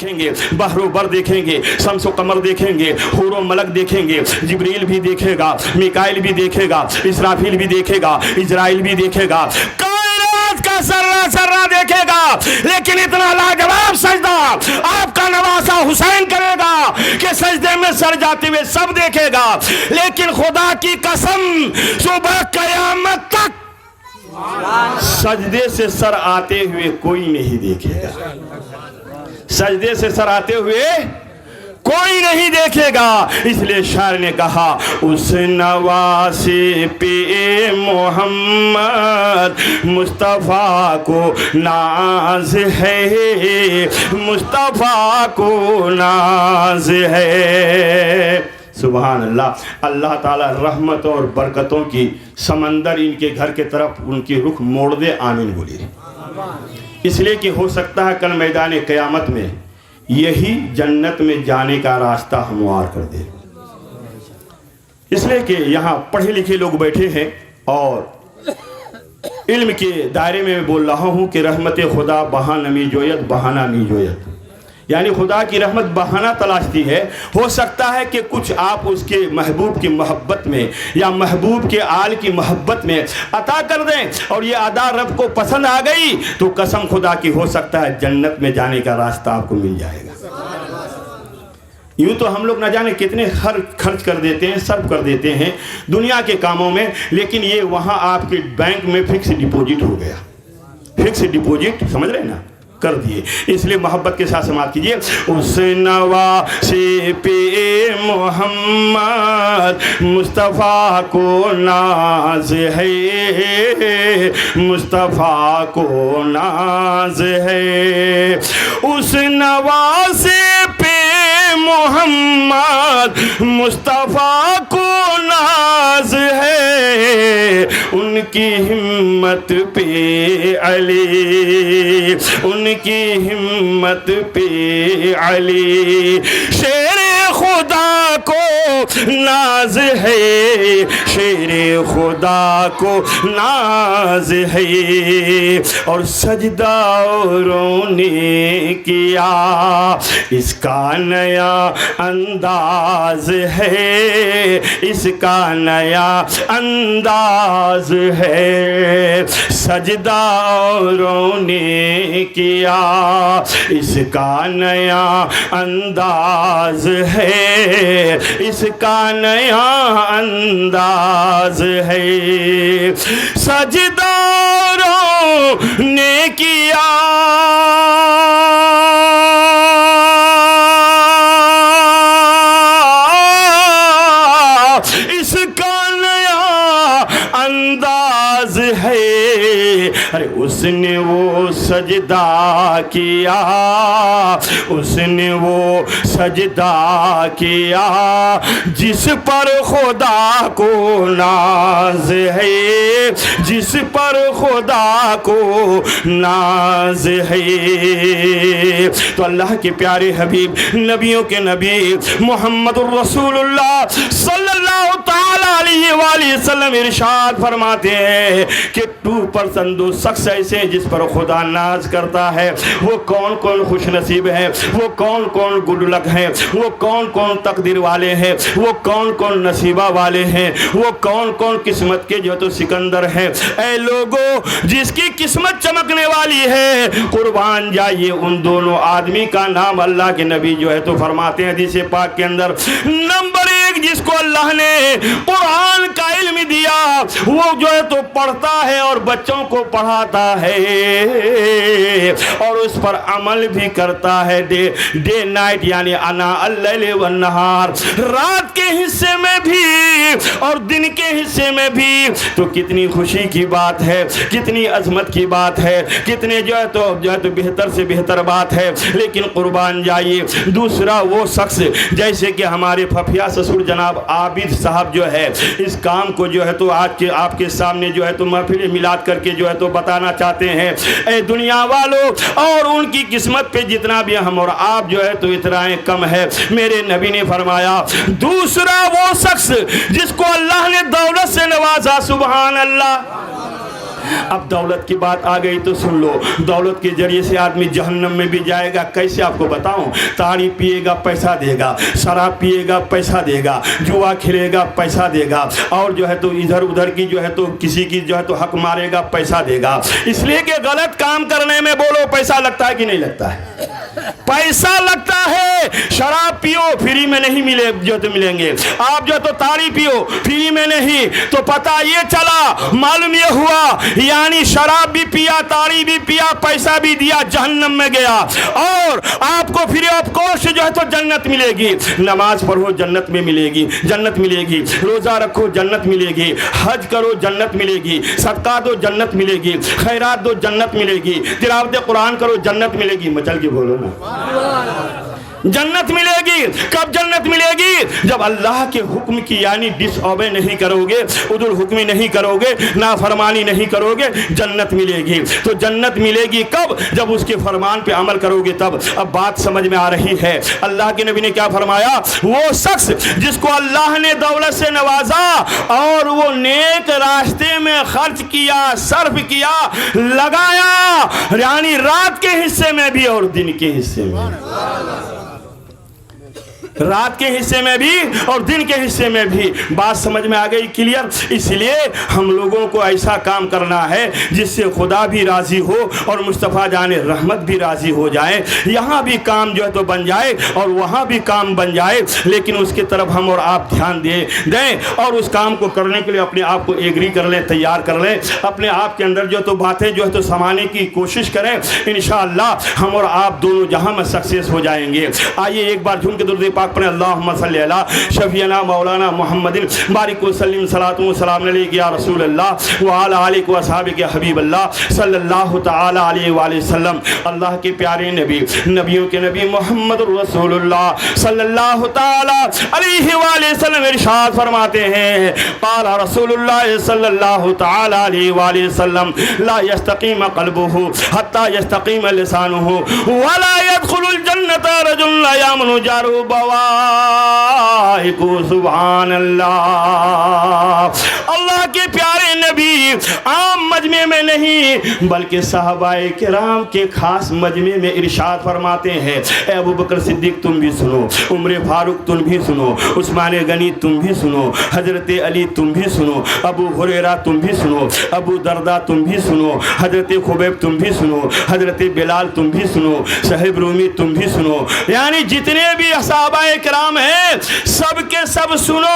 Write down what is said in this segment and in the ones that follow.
देखेंगे, बहरो बर देखेंगे, शम्सो कमर देखेंगे, हुरो मलक देखेंगे, जिब्रील भी देखेगा, मिकाइल भी देखेगा, इसराफील भी देखेगा, इजराइल भी देखेगा, कायनात का सर्रा सर्रा देखेगा। लेकिन इतना लाजवाब सजदा आपका नवासा हुसैन करेगा कि सजदे में सर जाते हुए सब देखेगा। लेकिन खुदा की कसम सुबह कयामत तक सजदे से सर आते हुए कोई नहीं देखेगा। सजदे से सर आते हुए कोई नहीं देखेगा। इसलिए शायर ने कहा उस नवासे पे मोहम्मद मुस्तफ़ा को नाज है, मुस्तफ़ा को नाज है। सुभान अल्लाह। अल्लाह ताला रहमतों और बरकतों की समंदर इनके घर के तरफ उनकी रुख मोड़ दे, आमीन बोलिए। इसलिए कि हो सकता है कल मैदान क़यामत में यही जन्नत में जाने का रास्ता हमवार कर दे। इसलिए कि यहाँ पढ़े लिखे लोग बैठे हैं और इल्म के दायरे में बोल रहा हूँ कि रहमत खुदा बहाना मी जोयत, बहाना मी जोयत, यानी खुदा की रहमत बहाना तलाशती है। हो सकता है कि कुछ आप उसके महबूब की मोहब्बत में या महबूब के आल की मोहब्बत में अता कर दें और ये अदा रब को पसंद आ गई तो कसम खुदा की हो सकता है जन्नत में जाने का रास्ता आपको मिल जाएगा। यूँ तो हम लोग न जाने कितने खर्च कर देते हैं, सर्व कर देते हैं दुनिया के कामों में, लेकिन ये वहाँ आपके बैंक में फिक्स डिपॉजिट हो गया। फिक्स डिपॉजिट समझ रहे ना, कर दिए। इसलिए मोहब्बत के साथ समाप्त कीजिए। उस नवासे पे मोहम्मद मुस्तफ़ा को नाज है, मुस्तफ़ा को नाज है। उस नवासे पे मोहम्मद मुस्तफ़ा को नाज है। उनकी हिम्मत पे अली, उनकी हिम्मत पे अली, शेर खुदा को नाज है, शेर खुदा को नाज है। और सजदा रोने किया इसका नया अंदाज है, इसका नया अंदाज है। सजदा रोने किया इसका नया अंदाज है, इसका नया अंदाज है। सजदा रोने किया इसका नया अंदाज है। अरे उसने वो सजदा किया, उसने वो सजदा किया जिस पर खुदा को नाज है, जिस पर खुदा को नाज है। तो अल्लाह के प्यारे हबीब, नबियों के नबी मोहम्मदुर रसूलुल्लाह सल्लल्लाहु ताला अलैहि वसल्लम इरशाद फरमाते हैं कि 2% दो शख्स ऐसे हैं जिस पर खुदा नाज करता है। वो कौन कौन खुश नसीब हैं, वो कौन कौन गुड लक हैं, वो कौन कौन तकदीर वाले हैं, वो कौन कौन नसीबा वाले हैं, वो कौन कौन किस्मत के जो तो सिकंदर हैं। ऐ लोगों जिसकी किस्मत चमकने वाली है, कुर्बान जाइए उन दोनों आदमी का नाम। अल्लाह के नबी जो है तो फरमाते हैं हदीस पाक के अंदर, नंबर 1 जिसको अल्लाह ने कुरान का इल्म दिया, वो जो है तो पढ़ता है और बच्चों को पढ़ाता है और उस पर अमल भी करता है डे नाइट, यानी अना अल्लैल वन नहार, रात के हिस्से में भी और दिन के हिस्से में भी। तो कितनी खुशी की बात है, कितनी अजमत की बात है, कितने जो है तो बेहतर से बेहतर बात है। लेकिन कुर्बान जाइए दूसरा वो शख्स, जैसे कि हमारे फफिया ससुर जनाब आबिद साहब जो है इस काम को जो है तो आज के आपके सामने जो है तो महफिल मिलाद करके जो है तो बताना चाहते हैं। ए दुनिया वालों, और उनकी किस्मत पे जितना भी हम और आप जो है तो इतराएं कम है। मेरे नबी ने फरमाया दूसरा वो शख्स जिसको अल्लाह ने दौलत से नवाजा, सुभान अल्लाह, अब दौलत की बात आ गई तो सुन लो, दौलत के जरिए से आदमी जहन्नम में भी जाएगा। कैसे आपको बताऊं? ताड़ी पिएगा पैसा देगा, शराब पिएगा पैसा देगा, जुआ खेलेगा पैसा देगा, और जो है तो इधर उधर की जो है तो किसी की जो है तो हक मारेगा पैसा देगा। इसलिए कि गलत काम करने में बोलो पैसा लगता है कि नहीं लगता है? पैसा लगता है। शराब पियो फ्री में नहीं मिले जो तो मिलेंगे, आप जो तो ताड़ी पियो फ्री में नहीं। तो पता ये चला, मालूम ये हुआ, यानी शराब भी पिया, ताड़ी भी पिया, पैसा भी दिया, जहन्नम में गया। और आपको फ्री ऑफ कॉस्ट जो है तो जन्नत मिलेगी। नमाज पढ़ो जन्नत में मिलेगी, जन्नत मिलेगी। रोजा रखो जन्नत मिलेगी, हज करो जन्नत मिलेगी, सदका दो जन्नत मिलेगी, खैरात दो जन्नत मिलेगी, तिलावत कुरान करो जन्नत मिलेगी। मचल के बोलो ना, जन्नत मिलेगी। कब जन्नत मिलेगी? जब अल्लाह के हुक्म की यानी डिसऑबे नहीं करोगे, उदुल हुक्मी नहीं करोगे, नाफरमानी नहीं करोगे, जन्नत मिलेगी। तो जन्नत मिलेगी कब? जब उसके फरमान पे अमल करोगे तब। अब बात समझ में आ रही है। अल्लाह के नबी ने क्या फरमाया? वो शख्स जिसको अल्लाह ने दौलत से नवाजा और वो नेक रास्ते में खर्च किया, सर्फ किया, लगाया, यानी रात के हिस्से में भी और दिन के हिस्से में, रात के हिस्से में भी और दिन के हिस्से में भी। बात समझ में आ गई क्लियर? इसलिए हम लोगों को ऐसा काम करना है जिससे खुदा भी राजी हो और मुस्तफ़ा जाने रहमत भी राजी हो जाए। यहाँ भी काम जो है तो बन जाए और वहाँ भी काम बन जाए, लेकिन उसकी तरफ हम और आप ध्यान दें और उस काम को करने के लिए अपने आप को एग्री कर लें, तैयार कर लें, अपने आप के अंदर जो तो बातें जो है तो समाने की कोशिश करें। इंशाअल्लाह हम और आप दोनों जहाँ में सक्सेस हो जाएंगे। आइए एक बार झूम के दुरूद पाक पढ़ें। अल्लाहुम्मा सल्ली अला शफीना मौलाना मुहम्मदिन बारिक वसल्लिम सलातु व सलाम अलैका या रसूल अल्लाह व अला आलिका व असहाबिका हबीब अल्लाह सल्लल्लाहु तआला अलैहि वसल्लम। अल्लाह के प्यारे नबी, नबियों के नबी मोहम्मद रसूलुल्लाह सल्लल्लाहु तआला अलैहि वसल्लम इरशाद फरमाते हैं, क़ाला रसूलुल्लाह सल्लल्लाहु तआला अलैहि वसल्लम ला यस्तकीम क़ल्बुहु हत्ता यस्तकीम लिसानुहु व ला यदखुलुल जन्नता रजुल ला यामनु जारहु सुभान अल्लाह। अल्लाह के प्यारे नबी आम मजमे में नहीं बल्कि साहबाए किराम के खास मजमे में इरशाद फरमाते हैं, ए अबू बकर सिद्दीक तुम भी सुनो, उमर फारूक तुम भी सुनो, उस्मान गनी तुम भी सुनो, हजरत अली तुम भी सुनो, अबू हुरैरा तुम भी सुनो, अबू दरदा तुम भी सुनो, हजरत खुबैब तुम भी सुनो, हजरत बिलाल तुम भी सुनो, साहिब रूमी तुम भी सुनो। यानी जितने भी सहाबाए किराम हैं सबके सब सुनो।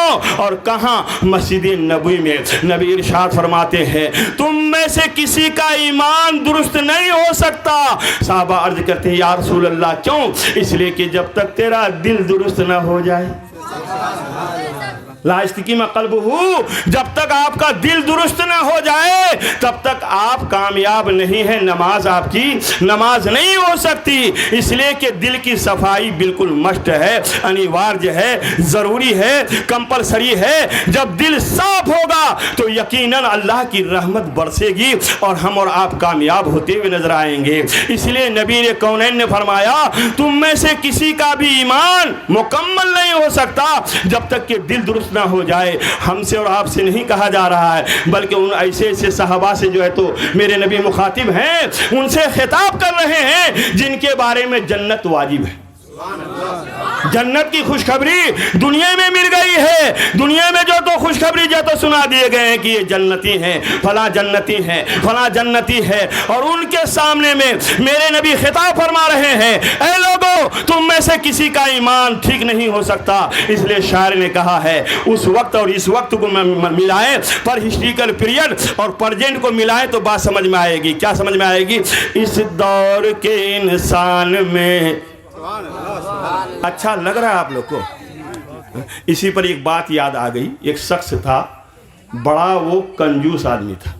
और कहाँ? मस्जिद नबवी में नबी इरशाद फरमाते हैं, तुम में से किसी का ईमान दुरुस्त नहीं हो सकता। साहबा अर्ज करते हैं, या रसूल अल्लाह क्यों? इसलिए कि जब तक तेरा दिल दुरुस्त ना हो जाए, ला यस्तकीम क़ल्बुहु, जब तक आपका दिल दुरुस्त ना हो जाए तब तक आप कामयाब नहीं है। नमाज आपकी नमाज नहीं हो सकती। इसलिए कि दिल की सफाई बिल्कुल मस्ट है, अनिवार्य है, ज़रूरी है, कंपलसरी है। जब दिल साफ होगा तो यकीनन अल्लाह की रहमत बरसेगी और हम और आप कामयाब होते हुए नजर आएंगे। इसलिए नबी ने कौनैन ने फरमाया, तुम में से किसी का भी ईमान मुकम्मल नहीं हो सकता जब तक कि दिल दुरुस्त ना हो जाए। हमसे और आपसे नहीं कहा जा रहा है बल्कि उन ऐसे ऐसे सहाबा से जो है तो मेरे नबी मुखातिब हैं, उनसे खिताब कर रहे हैं जिनके बारे में जन्नत वाजिब है। जन्नत की खुशखबरी दुनिया में मिल गई है। दुनिया में जो तो खुशखबरी जो तो सुना दिए गए हैं कि ये जन्नती हैं, फला जन्नती हैं, फला जन्नती है। और उनके सामने में मेरे नबी खिताब फरमा रहे हैं, ऐ लोगों तुम में से किसी का ईमान ठीक नहीं हो सकता। इसलिए शायर ने कहा है, उस वक्त और इस वक्त को मिलाएं, पर हिस्ट्रिकल पीरियड और प्रेजेंट को मिलाएं तो बात समझ में आएगी। क्या समझ में आएगी? इस दौर के इंसान में अच्छा लग रहा है आप लोग को? इसी पर एक बात याद आ गई। एक शख्स था, बड़ा वो कंजूस आदमी था,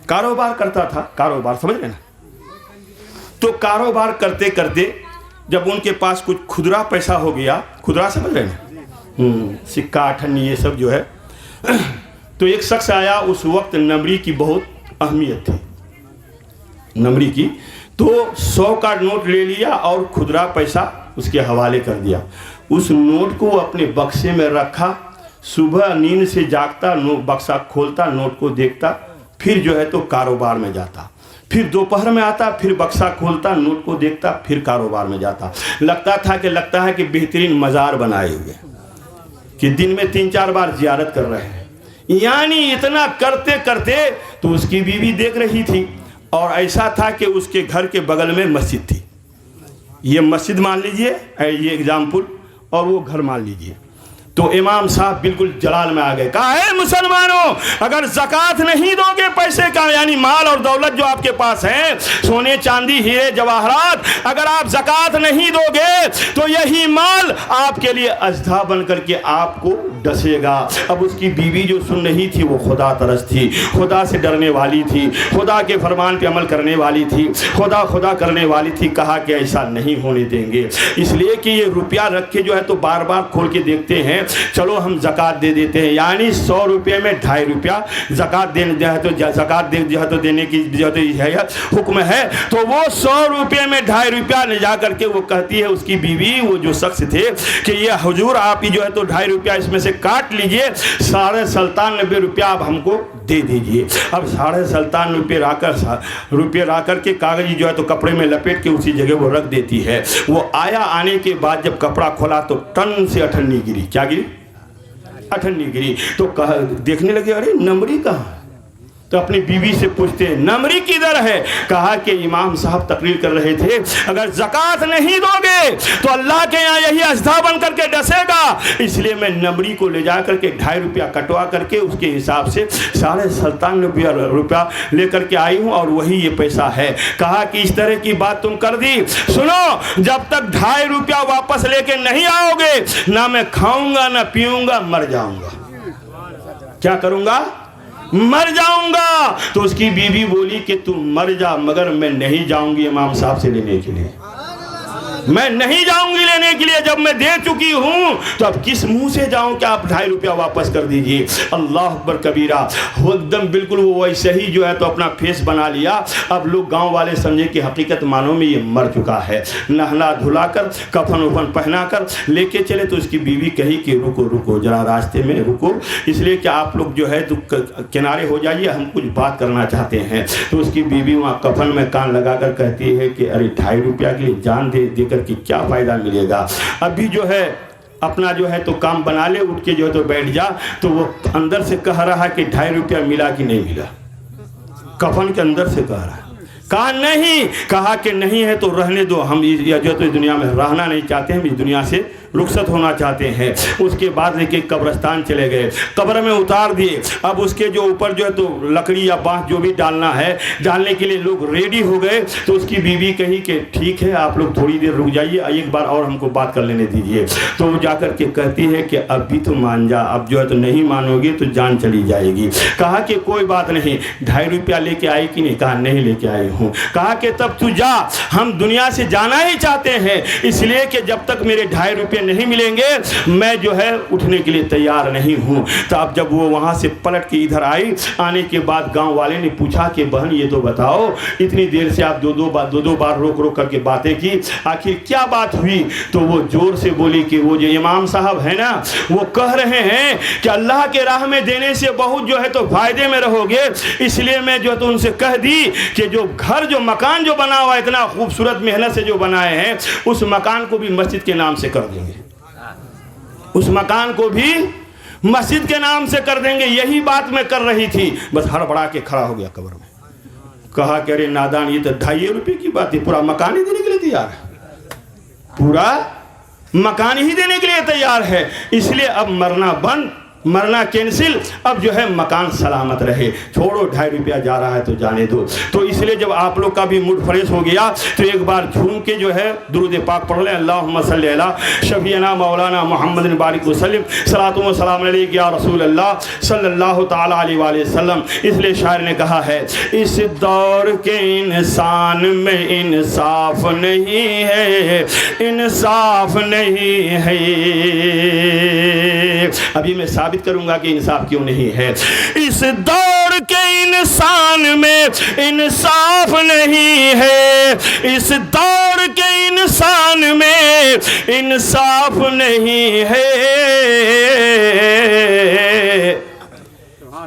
कारोबार करता था, कारोबार समझ रहे ना। तो कारोबार करते करते जब उनके पास कुछ खुदरा पैसा हो गया, खुदरा समझ रहे ना, सिक्का अठन्नी ये सब जो है, तो एक शख्स आया। उस वक्त नमरी की बहुत अहमियत थी, नमरी की। तो 100 का नोट ले लिया और खुदरा पैसा उसके हवाले कर दिया। उस नोट को अपने बक्से में रखा। सुबह नींद से जागता, बक्सा खोलता, नोट को देखता, फिर जो है तो कारोबार में जाता, फिर दोपहर में आता, फिर बक्सा खोलता, नोट को देखता, फिर कारोबार में जाता। लगता है कि बेहतरीन मज़ार बनाए हुए कि दिन में 3-4 बार जियारत कर रहे हैं। यानी इतना करते करते तो उसकी बीवी देख रही थी, और ऐसा था कि उसके घर के बगल में मस्जिद थी। ये मस्जिद मान लीजिए, ये एग्जाम्पल, और वो घर मान लीजिए। तो इमाम साहब बिल्कुल जलाल में आ गए, कहा है मुसलमानों, अगर ज़कात नहीं दोगे पैसे का, यानी माल और दौलत जो आपके पास है, सोने चांदी हीरे जवाहरात, अगर आप ज़कात नहीं दोगे तो यही माल आपके लिए अजधा बन करके आपको डसेगा। अब उसकी बीवी जो सुन रही थी वो खुदा तरस थी, खुदा से डरने वाली थी, खुदा के फरमान पे अमल करने वाली थी, खुदा खुदा करने वाली थी। कहा कि ऐसा नहीं होने देंगे, इसलिए कि ये रुपया रख के जो है तो बार बार खोल के देखते हैं, चलो हम ज़कात दे देते हैं। यानी 100 रुपये में 2.5 रुपया ज़कात देने जो है तो ज़कात जो है तो देने की जो है हुक्म है। तो वो 100 रुपये में 2.5 रुपया ले जा करके वो कहती है उसकी बीवी, वो जो शख्स थे, कि ये हुजूर आप ही जो है तो 2.5 रुपया इसमें से काट लीजिए, 97.5 रुपया आप हमको दे दीजिए। अब 97.5 रुपये ला कर के कागज़ी जो है तो कपड़े में लपेट के उसी जगह वो रख देती है। वो आया, आने के बाद जब कपड़ा खोला तो टन से अठन्नी गिरी। क्या गिरी? अठन्नी गिरी। तो कहा, देखने लगे, अरे नंबरी कहाँ? तो अपनी बीवी से पूछते हैं नंबरी किधर है? कहा कि इमाम साहब तकरीर कर रहे थे, अगर ज़कात नहीं दोगे तो अल्लाह के यहाँ यही अजधा बन करके डसेगा, इसलिए मैं नंबरी को ले जा करके 2.5 रुपया कटवा करके उसके हिसाब से 97.5 रुपया लेकर के आई हूँ, और वही ये पैसा है। कहा कि इस तरह की बात तुम कर दी, सुनो, जब तक 2.5 रुपया वापस लेके नहीं आओगे, ना मैं खाऊंगा ना पीऊंगा, मर जाऊंगा। क्या करूंगा? मर जाऊंगा। तो उसकी बीवी बोली कि तू मर जा, मगर मैं नहीं जाऊंगी इमाम साहब से लेने के लिए, मैं नहीं जाऊंगी लेने के लिए। जब मैं दे चुकी हूं तो अब किस मुंह से जाऊं कि आप 2.5 रुपया वापस कर दीजिए। अल्लाह अकबर कबीरा। वो एकदम बिल्कुल वो वैसे ही जो है तो अपना फेस बना लिया। अब लोग गांव वाले समझे कि हकीकत मानो में ये मर चुका है। नहला धुला कर, कफन उफन पहना कर लेके चले तो उसकी बीवी कही कि रुको रुको जरा, रास्ते में रुको, इसलिए कि आप लोग जो है तो किनारे हो जाइए, हम कुछ बात करना चाहते हैं। तो उसकी बीवी वहाँ कफन में कान लगा कर कहती है कि अरे 2.5 रुपया के लिए जान दे कि क्या फायदा मिलेगा। अभी जो है अपना जो है तो काम बना ले, उठ के जो है तो बैठ जा। तो वो अंदर से कह रहा है कि 2.5 रुपया मिला कि नहीं मिला, कफन के अंदर से कह रहा है। कहा नहीं, कहा कि नहीं है तो रहने दो, हम जो तो इस दुनिया में रहना नहीं चाहते, हम इस दुनिया से रुखसत होना चाहते हैं। उसके बाद लेके कब्रिस्तान चले गए, कब्र में उतार दिए। अब उसके जो ऊपर जो है तो लकड़ी या बांस जो भी डालना है, डालने के लिए लोग रेडी हो गए। तो उसकी बीवी कही कि ठीक है, आप लोग थोड़ी देर रुक जाइए, एक बार और हमको बात कर लेने दीजिए। तो वो जाकर के कहती है कि अभी तो मान जा, अब जो है तो नहीं मानोगे तो जान चली जाएगी। कहा कि कोई बात नहीं, 2.5 रुपया लेके आई कि नहीं? कहा नहीं लेके आई हूँ। कहा कि तब तू जा, हम दुनिया से जाना ही चाहते हैं, इसलिए कि जब तक मेरे 2.5 रुपये नहीं मिलेंगे मैं जो है उठने के लिए तैयार नहीं हूं। तो अब जब वो वहां से पलट के इधर आई, आने के बाद गांव वाले ने पूछा कि बहन ये तो बताओ, इतनी देर से आप दो दो बार रोक रोक करके बातें की, आखिर क्या बात हुई? तो वो जोर से बोली कि वो जो इमाम साहब है ना, वो कह रहे हैं कि अल्लाह के राह में देने से बहुत जो है तो फायदे में रहोगे, इसलिए मैं जो है तो उनसे कह दी कि जो घर जो मकान जो बना हुआ इतना खूबसूरत मेहनत से जो बनाए हैं, उस मकान को भी मस्जिद के नाम से कर देंगे, उस मकान को भी मस्जिद के नाम से कर देंगे। यही बात मैं कर रही थी, बस हड़बड़ा के खड़ा हो गया कब्र में। कहा कि अरे नादान, ये तो 2.5 रुपये की बात है, पूरा मकान ही देने के लिए तैयार है, पूरा मकान ही देने के लिए तैयार है। इसलिए अब मरना बंद, मरना कैंसिल, अब जो है मकान सलामत रहे, छोड़ो 2.5 रुपया जा रहा है तो जाने दो। तो इसलिए जब आप लोग का भी मूड फ्रेश हो गया तो एक बार झूम के जो है दुरूद पाक पढ़ लें, अल्लाहुम्मा सल्ली अला शफीना मौलाना मुहम्मद बारिक वसल्लम सलातु व सलाम अलैका या रसूल अल्लाह सल्लल्लाहु तआला अलैहि वसल्लम। इसलिए शायर ने कहा है, इस दौर के इंसान में इंसाफ नहीं है, इंसाफ नहीं है। अभी मैं साबित करूंगा कि इंसाफ क्यों नहीं है। इस दौर के इंसान में इंसाफ नहीं है, इस दौर के इंसान में इंसाफ नहीं है,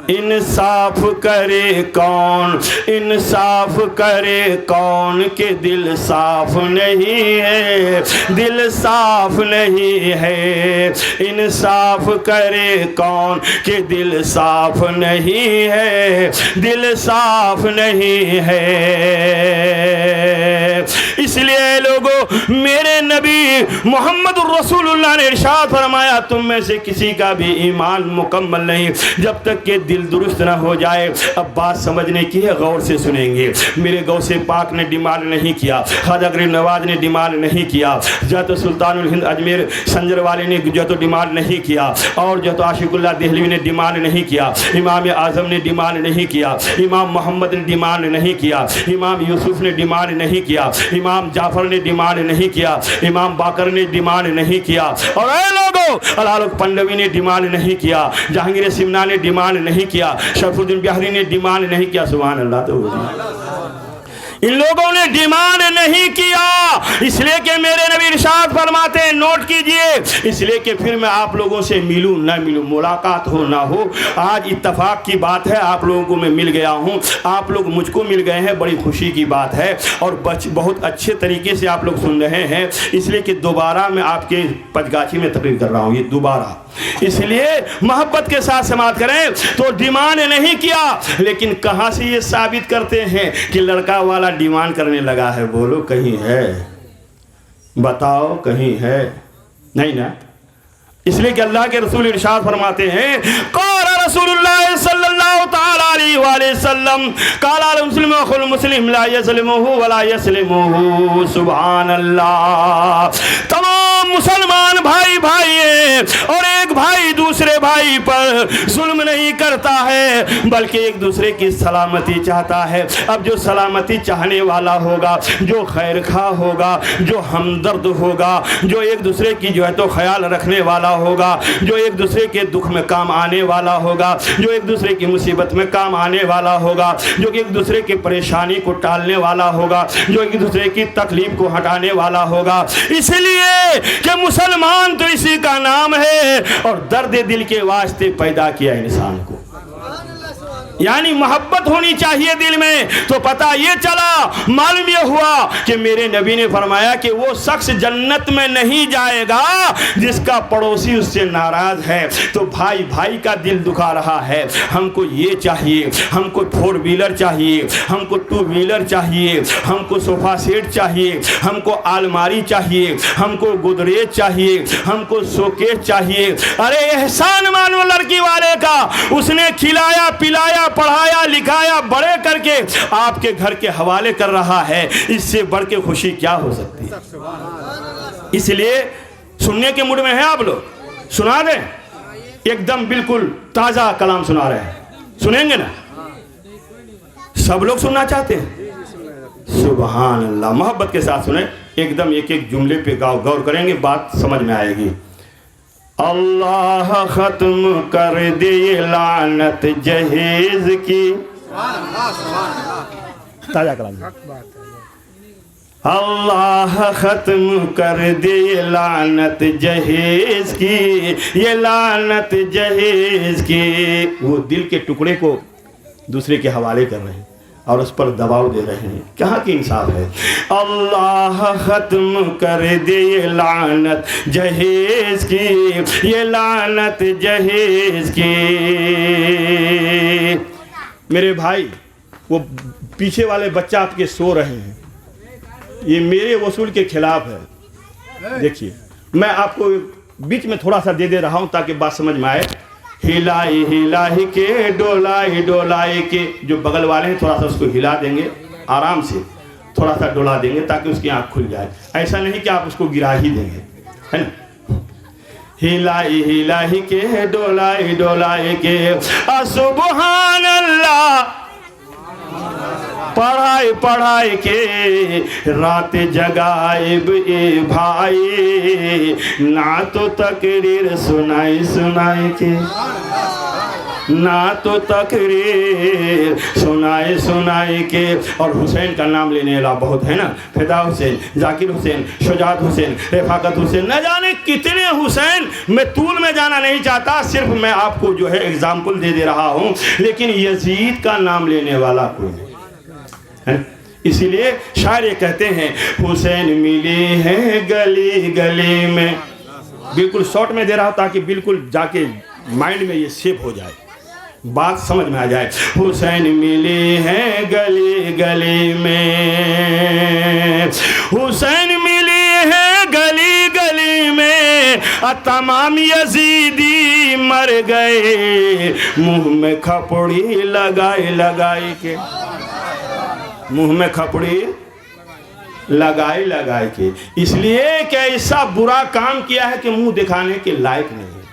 इंसाफ करे कौन, इंसाफ करे कौन के दिल साफ नहीं है, दिल साफ नहीं है। इंसाफ करे कौन के दिल साफ नहीं है, दिल साफ नहीं है। इसलिए लोगों, मेरे नबी मोहम्मद रसूलुल्लाह ने इरशाद फरमाया, तुम में से किसी का भी ईमान मुकम्मल नहीं जब तक कि दिल दुरुस्त ना हो जाए। अब बात समझने की है, गौर से सुनेंगे। मेरे गौसे पाक ने डिमांड नहीं किया, ख्वाजा गरीब नवाज ने डिमांड नहीं किया, जो तो सुल्तानुल हिंद अजमेर संजर वाले ने जो तो डिमांड नहीं किया, और जो तो आशिकुल्लाह देहलवी ने डिमांड नहीं किया, इमाम आज़म ने डिमांड नहीं किया, इमाम मोहम्मद ने डिमांड नहीं किया, इमाम यूसुफ ने डिमांड नहीं किया, इमाम जाफर ने डिमांड नहीं किया, इमाम बाकर ने डिमांड नहीं किया, और ऐ लोगों, अलाउद्दीन पल्लवी ने डिमांड नहीं किया, जहांगीर सिमना ने डिमांड नहीं किया, शरफुद्दीन बिहारी ने डिमांड नहीं किया। सुभान अल्लाह। तो इन लोगों ने डिमांड नहीं किया, इसलिए कि मेरे नबी इरशाद फरमाते हैं, नोट कीजिए, इसलिए कि फिर मैं आप लोगों से मिलूं ना मिलूं, मुलाकात हो ना हो, आज इत्तफाक की बात है, आप लोगों को मैं मिल गया हूं, आप लोग मुझको मिल गए हैं, बड़ी खुशी की बात है। और बहुत अच्छे तरीके से आप लोग सुन रहे हैं, इसलिए कि दोबारा मैं आपके पंचगाछी में तकरीर कर रहा हूँ, ये दोबारा, इसलिए मोहब्बत के साथ समाप्त करें। तो डिमांड नहीं किया, लेकिन कहां से ये साबित करते हैं कि लड़का वाला डिमांड करने लगा है? बोलो, कहीं है? बताओ, कहीं है? नहीं ना। इसलिए कि अल्लाह के रसूल इरशाद फरमाते हैं, क़ाला रसूलुल्लाह सल्लल्लाहु तआला अलैहि वसल्लम, क़ाला मुस्लिम अखुल मुस्लिम ला यज़लिमुहु वला यस्लिमुहु। सुभान अल्लाह। तमाम मुसलमान भाई भाई हैं, और एक भाई दूसरे भाई पर जुल्म नहीं करता है, बल्कि एक दूसरे की सलामती चाहता है। अब जो सलामती चाहने वाला होगा, जो खैर खा होगा, जो हमदर्द होगा, जो एक दूसरे की जो है तो ख्याल रखने वाला होगा, जो एक दूसरे के दुख में काम आने वाला होगा, जो एक दूसरे की मुसीबत में काम आने वाला होगा, जो एक दूसरे की परेशानी को टालने वाला होगा, जो एक दूसरे की तकलीफ को हटाने वाला होगा। इसलिए कि मुसलमान तो इसी का नाम है, और दर्द दिल के वास्ते पैदा किया इंसान को, यानी मोहब्बत होनी चाहिए दिल में। तो पता ये चला, मालूम ये हुआ कि मेरे नबी ने फरमाया कि वो शख्स जन्नत में नहीं जाएगा जिसका पड़ोसी उससे नाराज है। तो भाई भाई का दिल दुखा रहा है, हमको ये चाहिए, हमको 4 व्हीलर चाहिए, हमको 2 व्हीलर चाहिए, हमको सोफा सेट चाहिए, हमको अलमारी चाहिए, हमको गोदरेज चाहिए, हमको शोकेस चाहिए। अरे एहसान मानो लड़की वाले का, उसने खिलाया पिलाया पढ़ाया लिखाया बड़े करके आपके घर के हवाले कर रहा है, इससे बढ़ के खुशी क्या हो सकती है? इसलिए सुनने के मूड में है आप लोग? सुना दें, एकदम बिल्कुल ताजा कलाम सुना रहे हैं, सुनेंगे ना? सब लोग सुनना चाहते हैं? सुभान अल्लाह। मोहब्बत के साथ सुने, एकदम एक एक जुमले पे गौर करेंगे, बात समझ में आएगी। अल्लाह खत्म कर दे लानत जहेज की, ताजा कलाम। अल्लाह खत्म कर दे लानत जहेज की, ये लानत जहेज की। वो दिल के टुकड़े को दूसरे के हवाले कर रहे हैं और उस पर दबाव दे रहे हैं, कहाँ की इंसाफ है? अल्लाह खत्म कर दे ये लानत जहेज की, ये लानत जहेज की। मेरे भाई, वो पीछे वाले बच्चा आपके सो रहे हैं, ये मेरे वसूल के खिलाफ है। देखिए, मैं आपको बीच में थोड़ा सा दे रहा हूँ ताकि बात समझ में आए। हिलाई हिलाई के डोलाई डोलाई के, जो बगल वाले हैं थोड़ा सा उसको हिला देंगे, आराम से थोड़ा सा डोला देंगे ताकि उसकी आँख खुल जाए। ऐसा नहीं कि आप उसको गिरा ही देंगे, है ना? हिलाई हिलाई के डोलाई डोलाई के, सुभान अल्लाह। पढ़ाई पढ़ाई के रात जगाएब ए भाई, ना तो तकरीर सुनाई सुनाई के। ना तो तकरीर सुनाए सुनाए के। और हुसैन का नाम लेने वाला बहुत है ना, फिदा हुसैन, जाकिर हुसैन, शुजात हुसैन, रफ़ाकत हुसैन, न जाने कितने हुसैन। मैं तूल में जाना नहीं चाहता, सिर्फ मैं आपको जो है एग्जाम्पल दे रहा हूँ। लेकिन यजीद का नाम लेने वाला कोई नहीं है। इसीलिए शायर ये कहते हैं, हुसैन मिले हैं गली गली में। बिल्कुल शॉर्ट में दे रहा हूँ ताकि बिल्कुल जाके माइंड में ये सेव हो जाए, बात समझ में आ जाए। हुसैन मिले हैं गली गली में, हुसैन मिले हैं गली गली में, तमाम यजीदी मर गए मुंह में खपड़ी लगाए लगाए के, मुंह में खपड़ी लगाए लगाए के। इसलिए कि ऐसा बुरा काम किया है कि मुंह दिखाने के लायक नहीं है,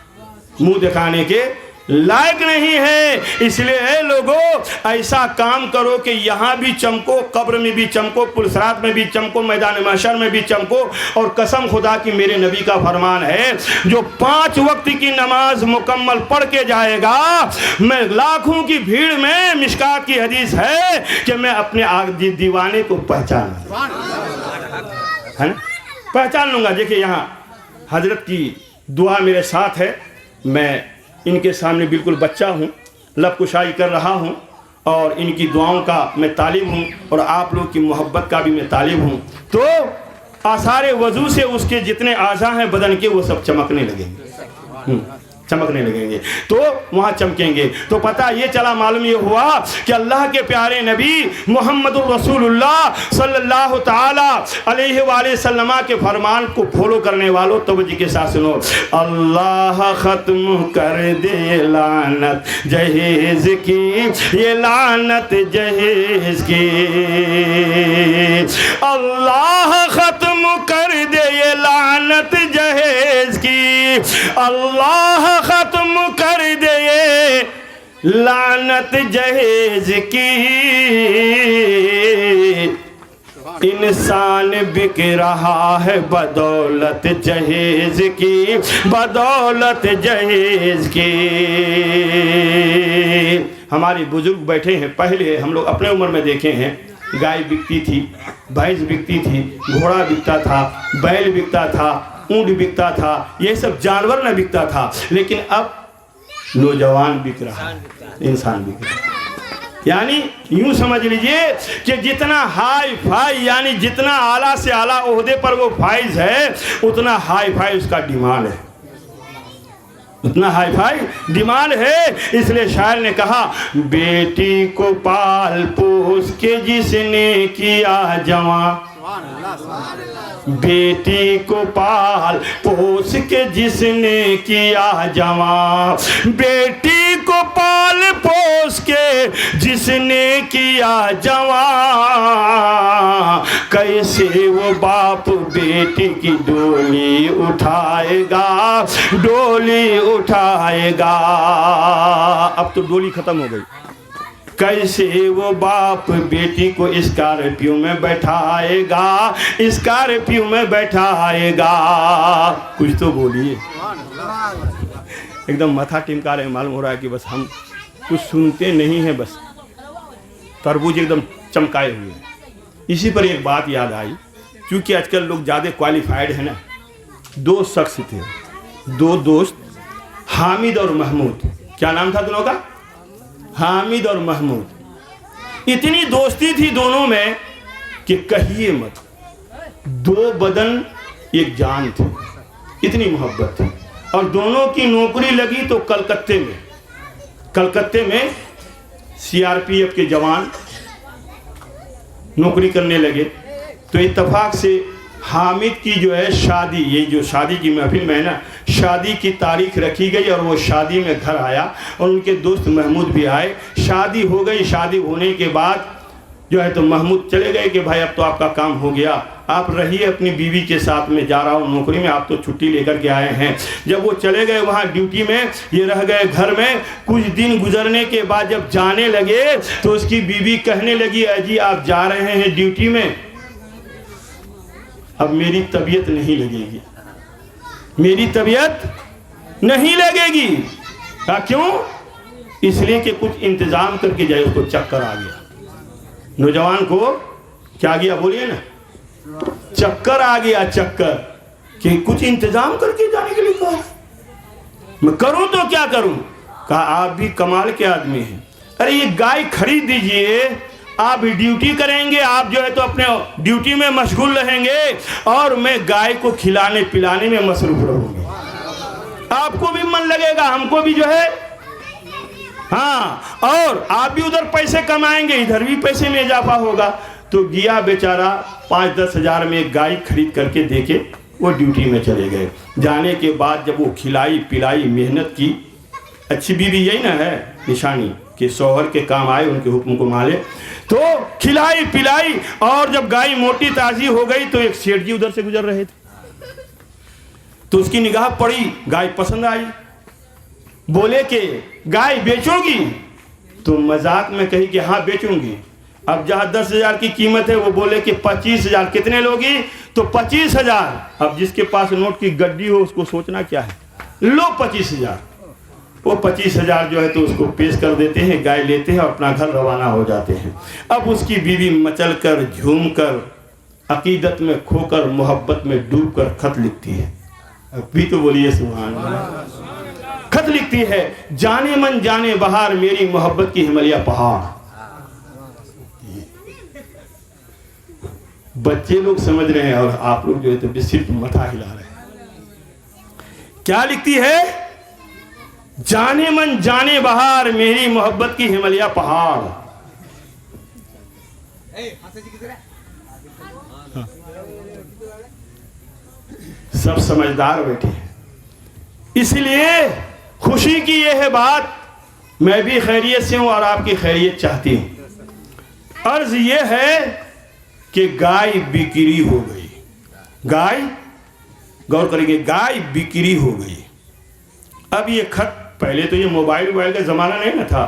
मुंह दिखाने के लायक नहीं है। इसलिए लोगों ऐसा काम करो कि यहाँ भी चमको, कब्र में भी चमको, पुलसरात में भी चमको, मैदान महशर में भी चमको। और कसम खुदा की मेरे नबी का फरमान है, जो 5 वक्त की नमाज मुकम्मल पढ़ के जाएगा, मैं लाखों की भीड़ में, मिशकात की हदीस है कि मैं अपने दीवाने को पहचान है ना, पहचान लूँगा। देखिए यहाँ हजरत की दुआ मेरे साथ है, मैं इनके सामने बिल्कुल बच्चा हूँ, लब कुशाई कर रहा हूँ और इनकी दुआओं का मैं तालिब हूँ और आप लोग की मोहब्बत का भी मैं तालिब हूँ। तो आसारे वजू से उसके जितने आज़ा हैं बदन के वो सब चमकने लगेंगे, चमकने लगेंगे, तो वहाँ चमकेंगे। तो पता ये चला, मालूम ये हुआ कि अल्लाह के प्यारे नबी मोहम्मदुर रसूलुल्लाह सल्लल्लाहु ताला अलैहि वसल्लम के फरमान को फॉलो करने वालों तवज्जो के साथ सुनो। अल्लाह ख़त्म कर दे लानत जहेज की, ये लानत जहेज की, अल्लाह ख़त्म कर दे ये लानत जहेज की, अल्लाह खत्म कर दे ये लानत जहेज की। इंसान बिक रहा है बदौलत जहेज की, बदौलत जहेज की। हमारे बुजुर्ग बैठे हैं, पहले हम लोग अपने उम्र में देखे हैं, गाय बिकती थी, भैंस बिकती थी, घोड़ा बिकता था, बैल बिकता था, ऊँट बिकता था, ये सब जानवर न बिकता था। लेकिन अब नौजवान बिक रहा है, इंसान बिक रहा है। यानी यूं समझ लीजिए कि जितना हाई फाई, यानी जितना आला से आला ओहदे पर वो फाइज है, उतना हाई फाई उसका डिमांड है, उतना हाई फाई डिमांड है। इसलिए शायर ने कहा, बेटी को पाल पोस के जिसने किया जवां, बेटी को पाल पोस के जिसने किया जवां, बेटी को पाल पोस के जिसने किया जवां, कैसे वो बाप बेटी की डोली उठाएगा, डोली उठाएगा। अब तो डोली खत्म हो गई। कैसे वो बाप बेटी को स्कॉर्पियो में बैठाएगा, स्कॉर्पियो में बैठाएगा। कुछ तो बोलिए, एकदम माथा टिमका रहे, मालूम हो रहा है कि बस हम कुछ सुनते नहीं हैं, बस तरबूज एकदम चमकाए हुए हैं। इसी पर एक बात याद आई, क्योंकि आजकल लोग ज़्यादा क्वालिफाइड है ना। 2 शख्स थे, 2 दोस्त, हामिद और महमूद। क्या नाम था दोनों का? हामिद और महमूद। इतनी दोस्ती थी दोनों में कि कहिए मत, 2 बदन एक जान थी, इतनी मोहब्बत थी। और दोनों की नौकरी लगी तो कलकत्ते में, कलकत्ते में सीआरपीएफ के जवान नौकरी करने लगे। तो इत्तेफाक से हामिद की जो है शादी, ये जो शादी की महफिल में है ना, शादी की तारीख रखी गई और वो शादी में घर आया और उनके दोस्त महमूद भी आए। शादी हो गई। शादी होने के बाद जो है तो महमूद चले गए कि भाई अब तो आपका काम हो गया, आप रहिए अपनी बीवी के साथ, में जा रहा हूँ नौकरी में, आप तो छुट्टी लेकर के आए हैं। जब वो चले गए वहाँ ड्यूटी में, ये रह गए घर में। कुछ दिन गुजरने के बाद जब जाने लगे तो उसकी बीवी कहने लगी, अजी आप जा रहे हैं ड्यूटी में, अब मेरी तबीयत नहीं लगेगी, मेरी तबीयत नहीं लगेगी। क्यों? इसलिए कि कुछ इंतजाम करके जाए, उसको चक्कर आ गया। नौजवान को क्या गया बोलिए ना, चक्कर आ गया, चक्कर कि कुछ इंतजाम करके जाने के लिए कहा। मैं करूं तो क्या करूं? कहा आप भी कमाल के आदमी हैं। अरे ये गाय खरीद दीजिए, आप ड्यूटी करेंगे, आप जो है तो अपने ड्यूटी में मशगूल रहेंगे और मैं गाय को खिलाने पिलाने में मसरूफ रहूंगा। आपको भी मन लगेगा, हमको भी जो है, हाँ, और आप भी उधर पैसे कमाएंगे, इधर भी पैसे में इजाफा होगा। तो गया बेचारा 5-10 हज़ार में एक गाय खरीद करके देके वो ड्यूटी में चले गए। जाने के बाद जब वो खिलाई पिलाई मेहनत की, अच्छी बीवी यही ना है निशानी कि शौहर के काम आए, उनके हुक्म को माने। तो खिलाई पिलाई और जब गाय मोटी ताजी हो गई तो एक सेठ जी उधर से गुजर रहे थे, तो उसकी निगाह पड़ी, गाय पसंद आई। बोले कि गाय बेचोगी? तो मजाक में कही कि हाँ बेचूंगी। अब जहाँ 10,000 की कीमत है वो बोले कि 25,000। कितने लोगी? तो 25,000। अब जिसके पास नोट की गड्डी हो उसको सोचना क्या है, लो 25,000। वो 25,000 जो है तो उसको पेश कर देते हैं, गाय लेते हैं और अपना घर रवाना हो जाते हैं। अब उसकी बीवी मचल कर झूम कर अकीदत में खोकर मोहब्बत में डूब कर खत लिखती है। अभी तो बोलिए सुभान अल्लाह। खत लिखती है, जाने मन जाने बहार मेरी मोहब्बत की हिमालय पहाड़। बच्चे लोग समझ रहे हैं और आप लोग जो है तो सिर्फ मथा हिला रहे हैं। क्या लिखती है? जाने मन जाने बहार मेरी मोहब्बत की हिमालय पहाड़। सब समझदार बैठे हैं, इसलिए खुशी की यह है बात, मैं भी खैरियत से हूं और आपकी खैरियत चाहती हूं। अर्ज यह है कि गाय बिक्री हो गई। गाय, गौर करेंगे, गाय बिक्री हो गई। अब ये खत, पहले तो ये मोबाइल का ज़माना नहीं ना था,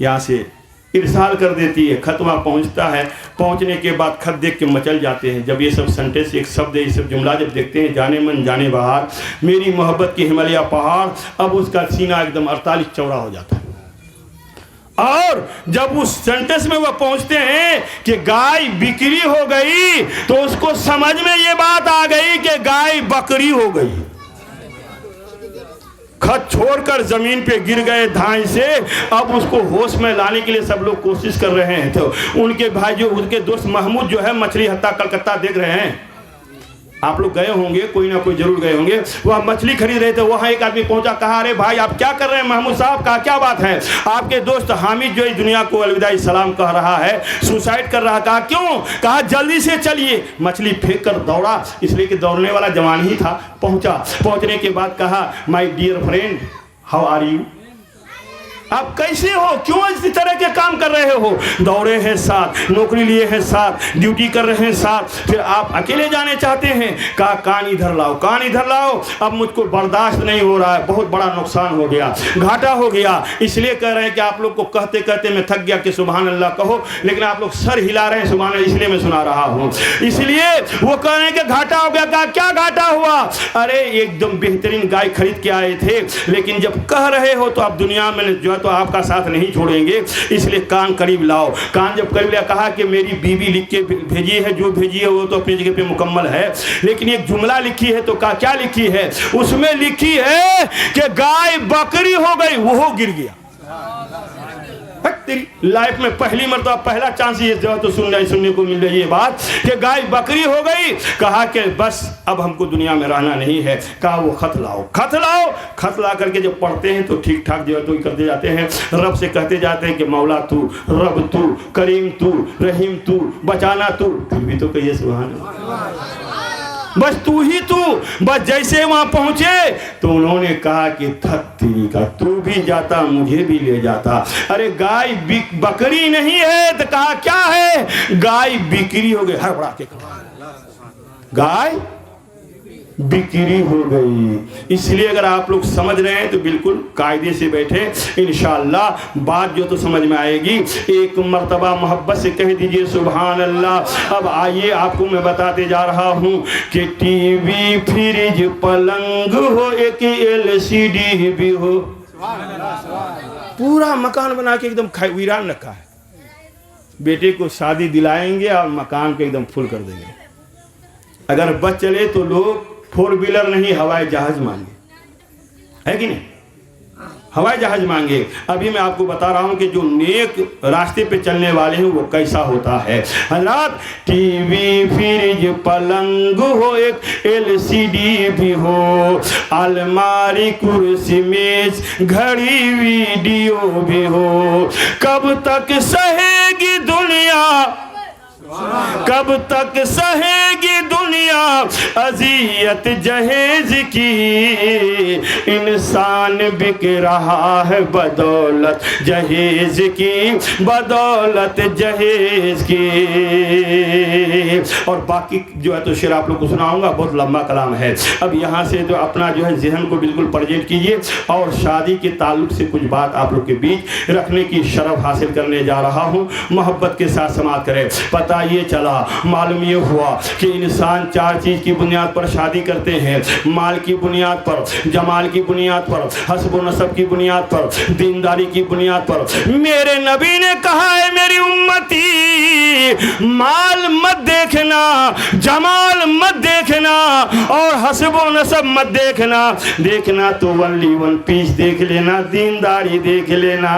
यहाँ से इरसाल कर देती है, खत वहाँ पहुँचता है, पहुँचने के बाद खत देख के मचल जाते हैं। जब ये सब सेंटेंस, एक शब्द, ये सब जुमला जब देखते हैं, जाने मन जाने बहार मेरी मोहब्बत की हिमालय पहाड़, अब उसका सीना एकदम 48 चौड़ा हो जाता है। और जब उस सेंटेंस में वह पहुंचते हैं कि गाय बिक्री हो गई, तो उसको समझ में ये बात आ गई कि गाय बकरी हो गई। खत छोड़कर जमीन पे गिर गए धाई से। अब उसको होश में लाने के लिए सब लोग कोशिश कर रहे हैं। तो उनके भाई जो, उनके दोस्त महमूद जो है मछली हत्ता कलकत्ता देख रहे हैं, आप लोग गए होंगे, कोई ना कोई जरूर गए होंगे। वह मछली खरीद रहे थे, वहाँ एक आदमी पहुंचा, कहा अरे भाई आप क्या कर रहे हैं महमूद साहब? कहा क्या बात है? आपके दोस्त हामिद जो इस दुनिया को अलविदा सलाम कह रहा है, सुसाइड कर रहा। कहा क्यों? कहा जल्दी से चलिए। मछली फेंक कर दौड़ा, इसलिए कि दौड़ने वाला जवान ही था। पहुंचा, पहुंचने के बाद कहा my dear friend how are you? आप कैसे हो? क्यों इस तरह के काम कर रहे हो? दौड़े हैं साथ, नौकरी लिए हैं साथ, ड्यूटी कर रहे हैं साथ, फिर आप अकेले जाने चाहते हैं। कहा कान इधर लाओ, कान इधर लाओ, अब मुझको बर्दाश्त नहीं हो रहा है, बहुत बड़ा नुकसान हो गया, घाटा हो गया। इसलिए कह रहे हैं कि आप लोग को कहते कहते मैं थक गया कि सुभान अल्लाह कहो, लेकिन आप लोग सर हिला रहे हैं सुभान अल्लाह, इसलिए मैं सुना रहा हूँ। इसलिए वो कह रहे हैं कि घाटा हो गया। कहा क्या घाटा हुआ? अरे एकदम बेहतरीन गाय खरीद के आए थे, लेकिन जब कह रहे हो तो आप दुनिया में जो तो आपका साथ नहीं छोड़ेंगे, इसलिए कान करीब लाओ। कान जब करीब लिया, कहा कि मेरी बीवी लिख के भेजी है, जो भेजी है वो तो अपनी जगह पे मुकम्मल है, लेकिन एक जुमला लिखी है। तो कहा क्या लिखी है? उसमें लिखी है कि गाय बकरी हो गई, वो गिर गया। तेरी लाइफ में पहली मर्तबा, पहला चांस ये जो तो सुनने को मिल रही है बात कि गाय बकरी हो गई। कहा कि बस अब हमको दुनिया में रहना नहीं है। कहा वो खत लाओ, खत लाओ। खत ला करके जब पढ़ते हैं तो ठीक ठाक जो है तो करते जाते हैं, रब से कहते जाते हैं कि मौला तू, रब तू, करीम तू, रहीम तू, बचाना तू। फिर भी तो कहिए सुभान अल्लाह, बस तू ही तू। बस जैसे वहां पहुंचे तो उन्होंने कहा कि धत तेरी का, तू भी जाता मुझे भी ले जाता। अरे गाय बकरी नहीं है। तो कहा क्या है? गाय बिक्री हो गई। हड़बड़ा के कहा गाय बिक्री हो गई। इसलिए अगर आप लोग समझ रहे हैं तो बिल्कुल कायदे से बैठे, इंशाअल्लाह बात जो तो समझ में आएगी। एक मर्तबा मोहब्बत से कह दीजिए सुभान अल्लाह। अब आइए आपको मैं बताते जा रहा हूँ कि टीवी, फ्रिज, पलंग हो, एक LCD भी हो, पूरा मकान बना के एकदम वीरान रखा है। बेटे को शादी दिलाएंगे और मकान को एकदम फुल कर देंगे। अगर बच चले तो लोग 4 व्हीलर नहीं हवाई जहाज मांगे, है कि नहीं? हवाई जहाज मांगे। अभी मैं आपको बता रहा हूं कि जो नेक रास्ते पे चलने वाले हैं वो कैसा होता है। हजरात, टीवी, फ्रिज, पलंग हो, एक LCD भी हो, अलमारी, कुर्सी, मेज, घड़ी, वीडियो भी हो, कब तक सहेगी दुनिया, कब तक सहेगी दुनिया अजियत जहेज की। इंसान बिक रहा है बदौलत जहेज की, बदौलत जहेज की। और बाकी जो है तो शेर आप लोग को सुनाऊंगा, बहुत लंबा कलाम है। अब यहाँ से जो अपना जो है जहन को बिल्कुल प्रेजेंट कीजिए और शादी के ताल्लुक से कुछ बात आप लोग के बीच रखने की शरफ हासिल करने जा रहा हूँ। मोहब्बत के साथ समाप्त करें। पता ये चला, मालूम ये हुआ कि इंसान 4 चीज की बुनियाद पर शादी करते हैं। माल की बुनियाद पर, जमाल की बुनियाद पर, हस्ब व नसब की बुनियाद पर, दीनदारी की बुनियाद पर। मेरे नबी ने कहा है मेरी उम्मती, माल मत देखना, जमाल मत देखना और हस्ब व नसब मत देखना। देखना तो वनली वन पीस देख लेना, दीनदारी देख लेना।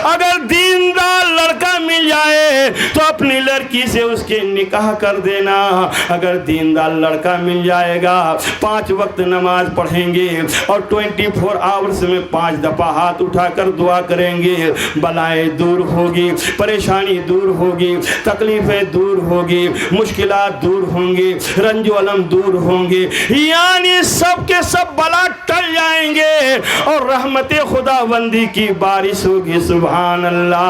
अगर दीनदार लड़का मिल जाए तो अपनी लड़की से उसके निकाह कर देना। अगर दीनदार लड़का मिल जाएगा, 5 वक्त नमाज पढ़ेंगे और 24 आवर्स में 5 दफा हाथ उठाकर दुआ करेंगे। बलाएं दूर होगी, परेशानी दूर होगी, तकलीफें दूर होगी, मुश्किलात दूर होंगी, रंजो अलम दूर होंगे, यानी सब के सब बला टल जाएंगे और रहमते खुदाबंदी की बारिश होगी। सुभान अल्लाह।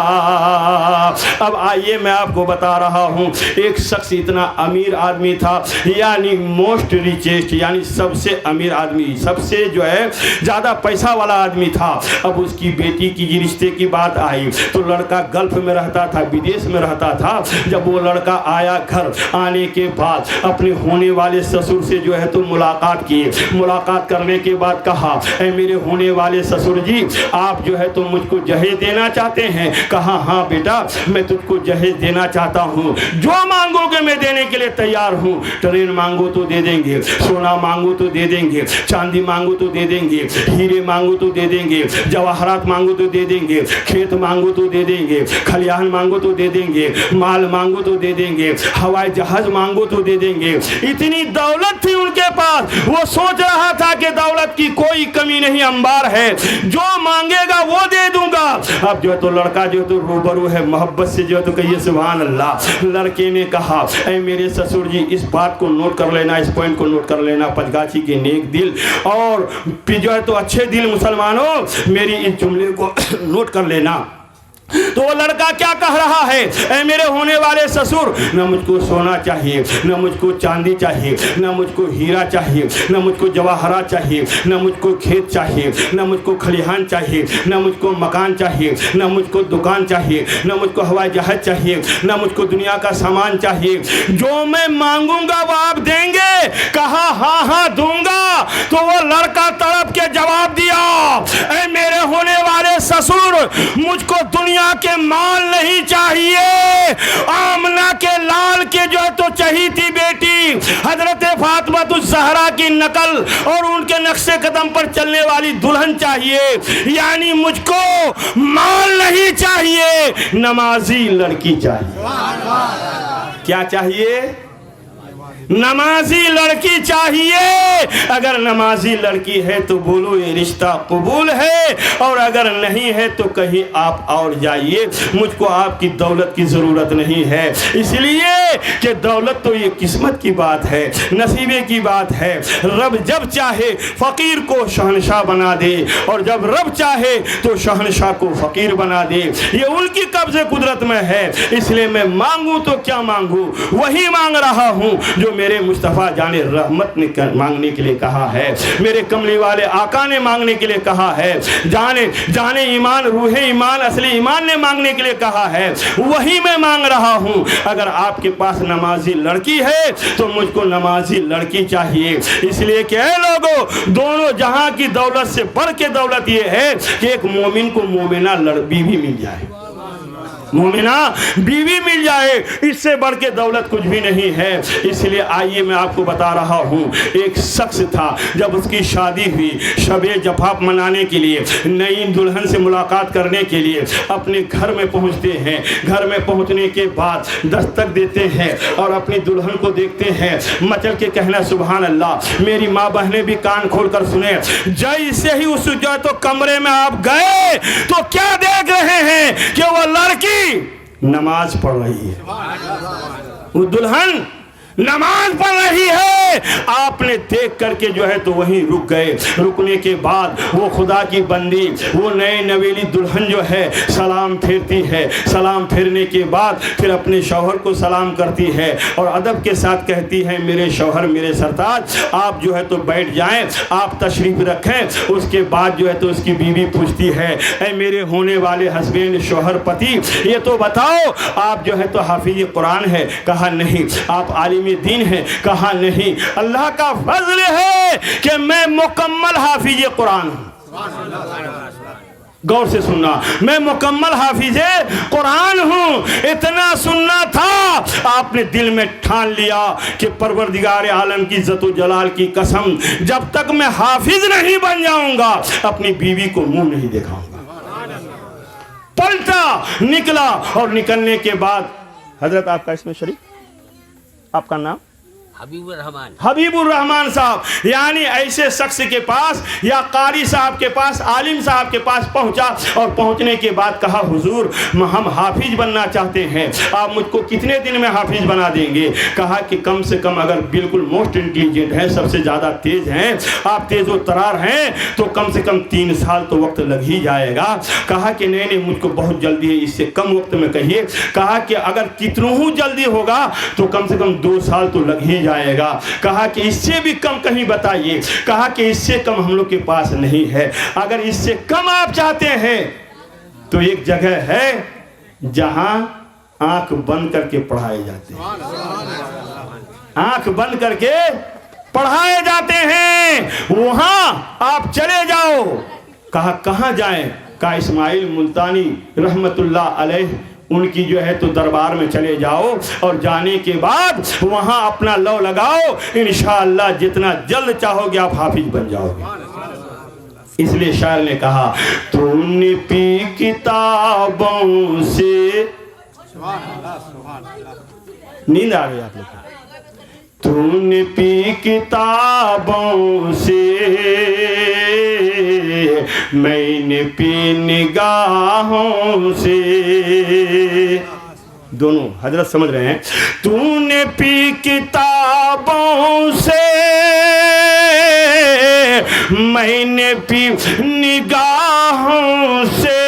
अब आइए मैं आपको बता रहा हूं, एक शख्स इतना अमीर आदमी था, यानी मोस्ट रिचेस्ट, यानी सबसे अमीर आदमी, सबसे जो है ज्यादा पैसा वाला आदमी था। अब उसकी बेटी की रिश्ते की बात आई तो लड़का गल्फ में रहता था, विदेश में रहता था। जब वो लड़का आया, घर आने के बाद अपने होने वाले ससुर से जो है तो मुलाकात की। मुलाकात करने के बाद कहा, ऐ मेरे होने वाले ससुर जी, आप जो है तो मुझको जहेज देना चाहते हैं? कहा हाँ बेटा, मैं तुझको जहेज देना चाहता हूँ, जो मांगोगे मैं देने के लिए तैयार हूँ। ट्रेन मांगो तो दे देंगे, सोना मांगो तो दे देंगे, चांदी मांगो तो दे देंगे, हीरे मांगो तो दे देंगे, जवाहरात मांगो तो दे देंगे, खेत मांगो तो दे देंगे, खलिहान मांगो तो दे देंगे, माल मांगो तो दे देंगे, हवाई जहाज मांगो तो दे देंगे। इतनी दौलत थी उनके पास, वो सोच रहा था कि दौलत की कोई कमी नहीं, अंबार है, जो मांगेगा वो दे दूंगा। अब जो है तो लड़का जो है तो रूबरू है, मोहब्बत से जो है तो कहिए सुभान अल्लाह। लड़के ने कहा, ऐ मेरे ससुर जी, इस बात को नोट कर लेना, इस पॉइंट को नोट कर लेना, पंचगाछी के नेक दिल और जो है तो अच्छे दिल मुसलमानों, मेरी इस जुमले को नोट कर लेना। तो वो लड़का क्या कह रहा है, ऐ मेरे होने वाले ससुर, न मुझको सोना चाहिए, न मुझको चांदी चाहिए, न मुझको हीरा चाहिए, न मुझको जवाहरात चाहिए, न मुझको खेत चाहिए, न मुझको खलिहान चाहिए, न मुझको मकान चाहिए, न मुझको दुकान चाहिए, न मुझको हवाई जहाज चाहिए, न मुझको दुनिया का सामान चाहिए। जो मैं मांगूंगा वो आप देंगे? कहा हाँ हाँ दूंगा। तो वो लड़का तड़प के जवाब दिया, ऐ मेरे होने वाले ससुर, मुझको दुनिया के माल नहीं चाहिए, आमना के लाल के जो है तो चाहिए थी बेटी हजरत फातिमा ज़हरा की नकल और उनके नक्शे कदम पर चलने वाली दुल्हन चाहिए। यानी मुझको माल नहीं चाहिए, नमाजी लड़की चाहिए। क्या चाहिए? नमाजी लड़की चाहिए। अगर नमाजी लड़की है तो बोलो ये रिश्ता कबूल है, और अगर नहीं है तो कहीं आप और जाइए, मुझको आपकी दौलत की ज़रूरत नहीं है। इसलिए कि दौलत तो ये किस्मत की बात है, नसीबे की बात है। रब जब चाहे फ़कीर को शहनशाह बना दे, और जब रब चाहे तो शहनशाह को फ़कीर बना दे। ये उनकी कब्ज़े कुदरत में है। इसलिए मैं मांगूँ तो क्या मांगूँ? वही मांग रहा हूँ जो मेरे मुस्तफ़ा जाने रहमत ने मांगने के लिए कहा है, मेरे कमली वाले आका ने मांगने के लिए कहा है, जाने ईमान रूहे ईमान असली ईमान ने मांगने के लिए कहा है, वही मैं मांग रहा हूँ। अगर आपके पास नमाजी लड़की है तो मुझको नमाजी लड़की चाहिए। इसलिए कि ऐ लोगों, दोनों जहां की दौलत से बढ़ के दौलत ये है कि एक मोमिन को मोमिना बीवी मिल जाए, मोमिना बीवी मिल जाए, इससे बढ़ के दौलत कुछ भी नहीं है। इसलिए आइए मैं आपको बता रहा हूँ, एक शख्स था, जब उसकी शादी हुई, शबे जफाफ मनाने के लिए, नई दुल्हन से मुलाकात करने के लिए अपने घर में पहुँचते हैं। घर में पहुँचने के बाद दस्तक देते हैं और अपनी दुल्हन को देखते हैं, मचल के कहना सुभान अल्लाह। मेरी माँ बहनें भी कान खोल कर सुने, जैसे ही उस जो तो कमरे में आप गए तो क्या देख रहे हैं कि वो लड़की नमाज पढ़ रही है, वो दुल्हन नमाज पढ़ रही है। आपने देख करके जो है तो वहीं रुक गए। रुकने के बाद वो खुदा की बंदी, वो नए नवेली दुल्हन जो है सलाम फेरती है। सलाम फेरने के बाद फिर अपने शौहर को सलाम करती है और अदब के साथ कहती है, मेरे शौहर, मेरे सरताज, आप जो है तो बैठ जाएं, आप तशरीफ रखें। उसके बाद जो है तो उसकी बीवी पूछती है, ऐ मेरे होने वाले हस्बैंड, शौहर, पति, ये तो बताओ आप जो है तो हाफिज कुरान है? कहा नहीं। आप आलिम दीन है? कहा नहीं। अल्लाह का फजल है कि मैं मुकम्मल हाफिज कुरान हूं। गौर से सुनना, मैं मुकम्मल हाफिज कुरान हूं। इतना सुनना था, आपने दिल में ठान लिया कि परवरदिगार आलम की इज्जत व जलाल की कसम, जब तक मैं हाफिज नहीं बन जाऊंगा अपनी बीवी को मुंह नहीं दिखाऊंगा। पलटा, निकला और निकलने के बाद, हजरत आपका इसमें शरीफ, आपका नाम हबीबुर रहमान, हबीबुर रहमान साहब, यानी ऐसे शख्स के पास या कारी साहब के पास, आलिम साहब के पास पहुंचा और पहुंचने के बाद कहा, हुजूर हम हाफिज बनना चाहते हैं, आप मुझको कितने दिन में हाफिज बना देंगे? कहा कि कम से कम, अगर बिल्कुल मोस्ट इंटेलिजेंट हैं, सबसे ज़्यादा तेज हैं, आप तेज व तरार हैं, तो कम से कम 3 साल तो वक्त लग ही जाएगा। कहा कि नहीं नहीं, मुझको बहुत जल्दी है, इससे कम वक्त में कहिए। कहा कि अगर कितनों जल्दी होगा तो कम से कम 2 साल तो लग ही जाएगा। कहा कि इससे भी कम कहीं बताइए। कहा कि इससे कम हम लोग के पास नहीं है। अगर इससे कम आप चाहते हैं तो एक जगह है जहां आंख बंद करके पढ़ाए जाते हैं, आंख बंद करके पढ़ाए जाते हैं, वहां आप चले जाओ। कहा कहां जाएं? कहा इस्माइल मुल्तानी रहमतुल्लाह अलैह उनकी जो है तो दरबार में चले जाओ और जाने के बाद वहां अपना लौ लगाओ, इंशाअल्लाह जितना जल्द चाहोगे आप हाफिज बन जाओगे। इसलिए शायर ने कहा, तूने पी किताबों से, नींद आ गई आप लोग, तूने पी किताबों से, मैंने पी निगाहों से। दोनों हजरत समझ रहे हैं। तूने पी किताबों से, मैंने पी निगाहों से,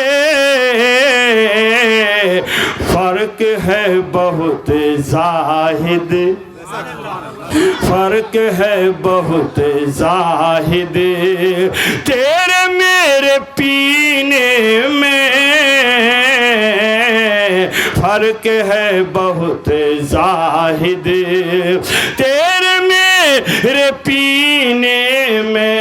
फर्क है बहुत जाहिद, फर्क है बहुत जाहिद, तेरे मेरे पीने में फर्क है बहुत जाहिद, तेरे मेरे पीने में।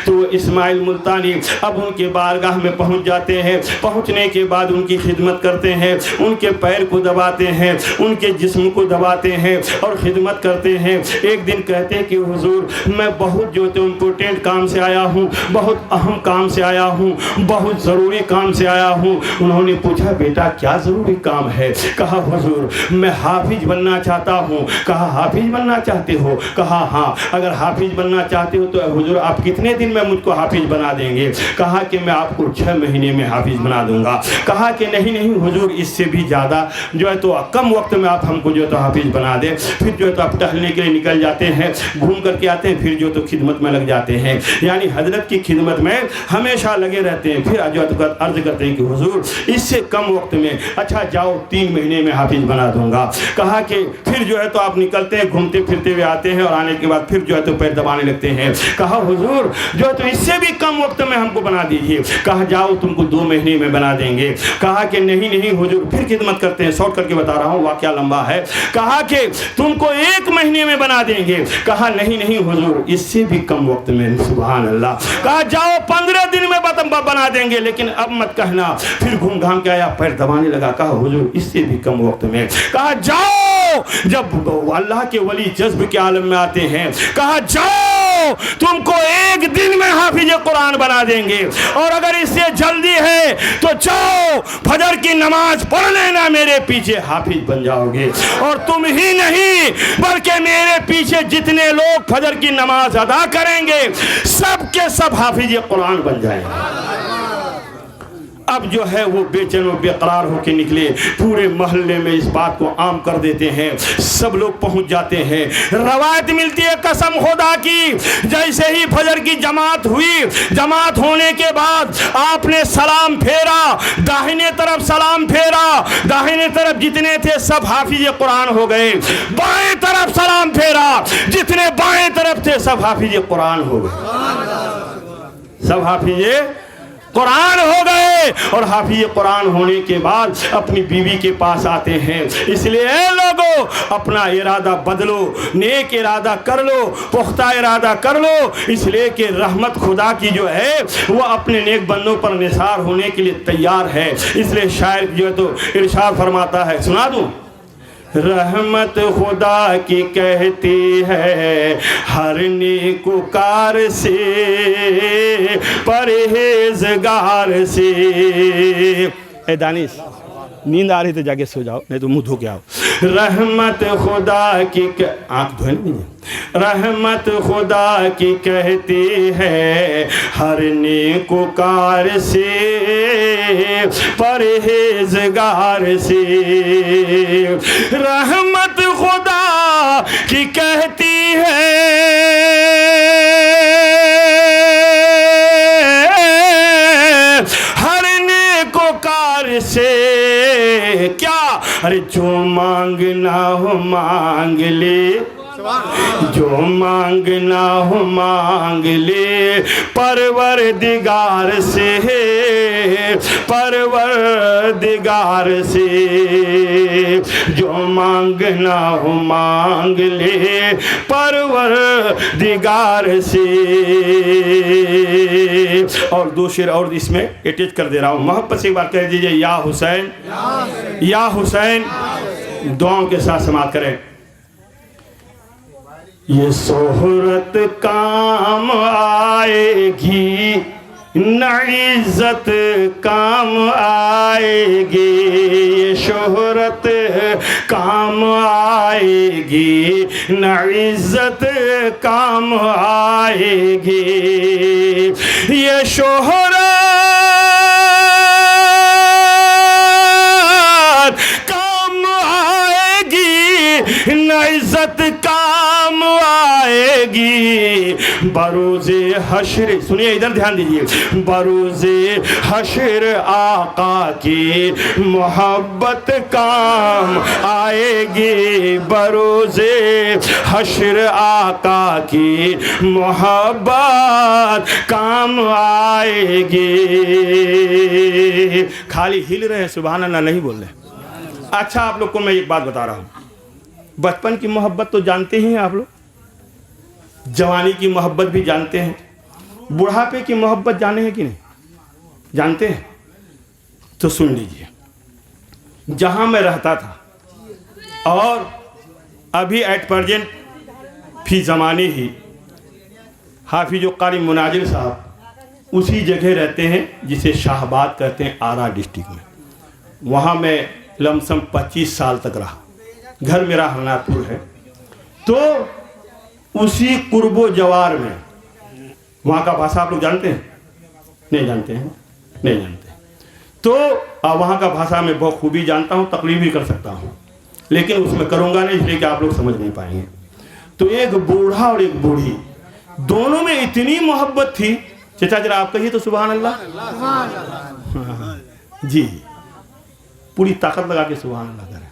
तो इस्माइल मुल्तानी अब उनके बारगाह में पहुंच जाते हैं। पहुंचने के बाद उनकी खिदमत करते हैं, उनके पैर को दबाते हैं, उनके जिस्म को दबाते हैं और खिदमत करते हैं। एक दिन कहते हैं कि हुजूर मैं बहुत जो तो इम्पोर्टेंट काम से आया हूँ, बहुत अहम काम से आया हूँ, बहुत ज़रूरी काम से आया हूँ। उन्होंने पूछा, बेटा क्या ज़रूरी काम है? कहा, हुजूर मैं हाफिज बनना चाहता हूँ। कहा, हाफिज बनना चाहते हो? कहा हाँ। अगर हाफिज बनना चाहते हो तो हुजूर आप कितने दिन में मुझको को हाफिज बना देंगे। कहा कि मैं आपको 6 महीने में हाफिज बना दूंगा। कहा कि नहीं नहीं हुजूर, इससे भी ज़्यादा जो है तो कम वक्त में आप हमको जो है तो हाफिज बना दें। फिर जो है तो आप टहलने के लिए निकल जाते हैं, घूम करके आते हैं, फिर जो तो खिदमत में लग जाते हैं, यानी हजरत की खिदमत में हमेशा लगे रहते हैं। फिर जो है तो अर्ज करते हैं कि हुजूर, इससे कम वक्त में, अच्छा जाओ 3 महीने में हाफिज बना दूंगा। कहा कि फिर जो है तो आप निकलते हैं, घूमते फिरते हुए आते हैं और आने के बाद फिर जो है तो पैर दबाने लगते हैं। कहा हुजूर, जो है तो इससे भी कम वक्त में हमको बना दीजिए। कहा जाओ तुमको 2 महीने में बना देंगे। कहा कि नहीं नहीं हुजूर, फिर खिदमत करते हैं, शॉर्ट करके बता रहा हूँ, वाकया लंबा है। कहा कि तुमको 1 महीने में बना देंगे। कहा नहीं नहीं हुजूर, इससे भी कम वक्त में। सुभान अल्लाह। कहा जाओ 15 दिन में बना देंगे, लेकिन अब मत कहना। फिर घूम घाम के आया, पैर दबाने लगा। कहा हुजूर, इससे भी कम वक्त में। कहा जाओ, जब अल्लाह के वली जज्ब के आलम में आते हैं, कहा जाओ तुमको 1 दिन में हाफिज कुरान बना देंगे, और अगर इससे जल्दी है तो जाओ फजर की नमाज पढ़ लेना, मेरे पीछे हाफिज बन जाओगे। और तुम ही नहीं बल्कि मेरे पीछे जितने लोग फजर की नमाज अदा करेंगे, सब के सब हाफिज कुरान बन जाएंगे। अब जो है वो बेचैन व बेकरार होकर निकले, पूरे मोहल्ले में इस बात को आम कर देते हैं, सब लोग पहुंच जाते हैं। रवायत मिलती है कसम खुदा की, जैसे ही फजर की जमात हुई, जमात होने के बाद आपने सलाम फेरा, दाहिने तरफ सलाम फेरा, दाहिने तरफ जितने थे सब हाफिज कुरान हो गए। बाएं तरफ सलाम फेरा, जितने बाएं तरफ थे सब हाफिज कुरान हो गए, सब हाफिज कुरान हो गए। और हाफिज कुरान होने के बाद अपनी बीवी के पास आते हैं। इसलिए लोगों, अपना इरादा बदलो, नेक इरादा कर लो, पुख्ता इरादा कर लो, इसलिए कि रहमत खुदा की जो है वो अपने नेक बंदों पर निसार होने के लिए तैयार है। इसलिए शायर जो है तो इरशाद फरमाता है, सुना दूं, रहमत खुदा की कहती है हर नेकुकार से, परहेजगार से। ए दानिश, नींद आ रही तो जाके सो जाओ, नहीं तो मुंह धो के आओ। रहमत खुदा की आँख धोए नहीं, रहमत खुदा की कहती है हर नेकुकार से, परहेजगार से। रहमत खुदा की कहती है हर नेकुकार से, क्या? अरे जो मांगना हो मांग ले, जो मांगना हो मांग ले, परवरदिगार से, परवरदिगार से। जो मांगना हो मांग ले, परवरदिगार से। और 2 शेर और इसमें अटैच कर दे रहा हूँ, मोहब्बत से एक बार कह दीजिए, या हुसैन, या हुसैन। दुआओं के साथ समाप्त करें। ये शोहरत काम आएगी, न इज्जत काम आएगी। ये शोहरत काम आएगी, न इज्जत काम आएगी। ये शोहरत काम आएगी, न इज्जत काम आएगी। बरोज़े हश्र, सुनिए इधर ध्यान दीजिए, बरोज़े हश्र आका की मोहब्बत काम आएगी। बरोज़े हश्र आका की मोहब्बत काम आएगी। खाली हिल रहे हैं, सुभान अल्लाह नहीं बोल रहे। अच्छा, आप लोग को मैं एक बात बता रहा हूँ, बचपन की मोहब्बत तो जानते ही हैं आप लोग, जवानी की मोहब्बत भी जानते हैं, बुढ़ापे की मोहब्बत जाने हैं कि नहीं जानते हैं? तो सुन लीजिए, जहां मैं रहता था और अभी एट प्रेजेंट फी ज़माने ही हाफिज कारी मुनाजिर साहब उसी जगह रहते हैं जिसे शाहबाद कहते हैं, आरा डिस्ट्रिक्ट में। वहाँ मैं लमसम 25 साल तक रहा। घर मेरा हरनापुर है। तो उसी कुर्बो जवार में वहाँ का भाषा आप लोग जानते हैं? नहीं जानते हैं? नहीं जानते। तो वहाँ का भाषा मैं बहुत खूबी जानता हूँ, तकलीफ भी कर सकता हूँ, लेकिन उसमें करूँगा नहीं, इसलिए कि आप लोग समझ नहीं पाएंगे। तो एक बूढ़ा और एक बूढ़ी, दोनों में इतनी मोहब्बत थी। चाचा जरा आप कहिए तो सुभान अल्लाह। हाँ, जी, पूरी ताकत लगा के सुभान अल्लाह करें।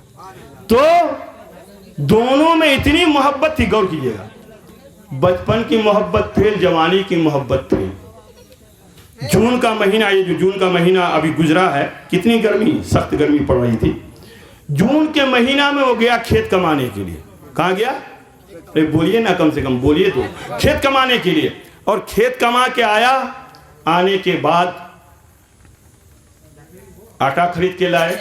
तो दोनों में इतनी मोहब्बत थी, गौर कीजिएगा, बचपन की मोहब्बत थी, जवानी की मोहब्बत थी। जून का महीना, ये जो जून का महीना अभी गुजरा है, कितनी गर्मी, सख्त गर्मी पड़ रही थी। जून के महीना में वो गया खेत कमाने के लिए। कहाँ गया? अरे बोलिए ना, कम से कम बोलिए तो। खेत कमाने के लिए। और खेत कमा के आया, आने के बाद आटा खरीद के लाए,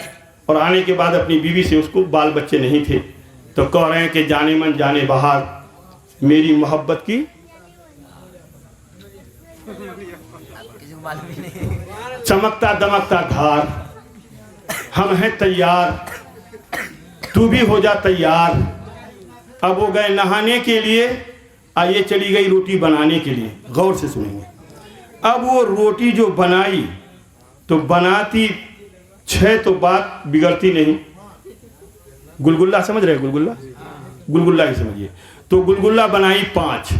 और आने के बाद अपनी बीवी से, उसको बाल बच्चे नहीं थे, तो कह रहे हैं कि जाने मन जाने बाहर, मेरी मोहब्बत की चमकता दमकता धार, हम हैं तैयार, तू भी हो जा तैयार। अब वो गए नहाने के लिए, ये चली गई रोटी बनाने के लिए। गौर से सुनेंगे। अब वो रोटी जो बनाई, तो बनाती 6 तो बात बिगड़ती नहीं। गुलगुल्ला समझ रहे? गुलगुल्ला, गुलगुल्ला ही समझिए। तो गुलगुल्ला बनाई 5।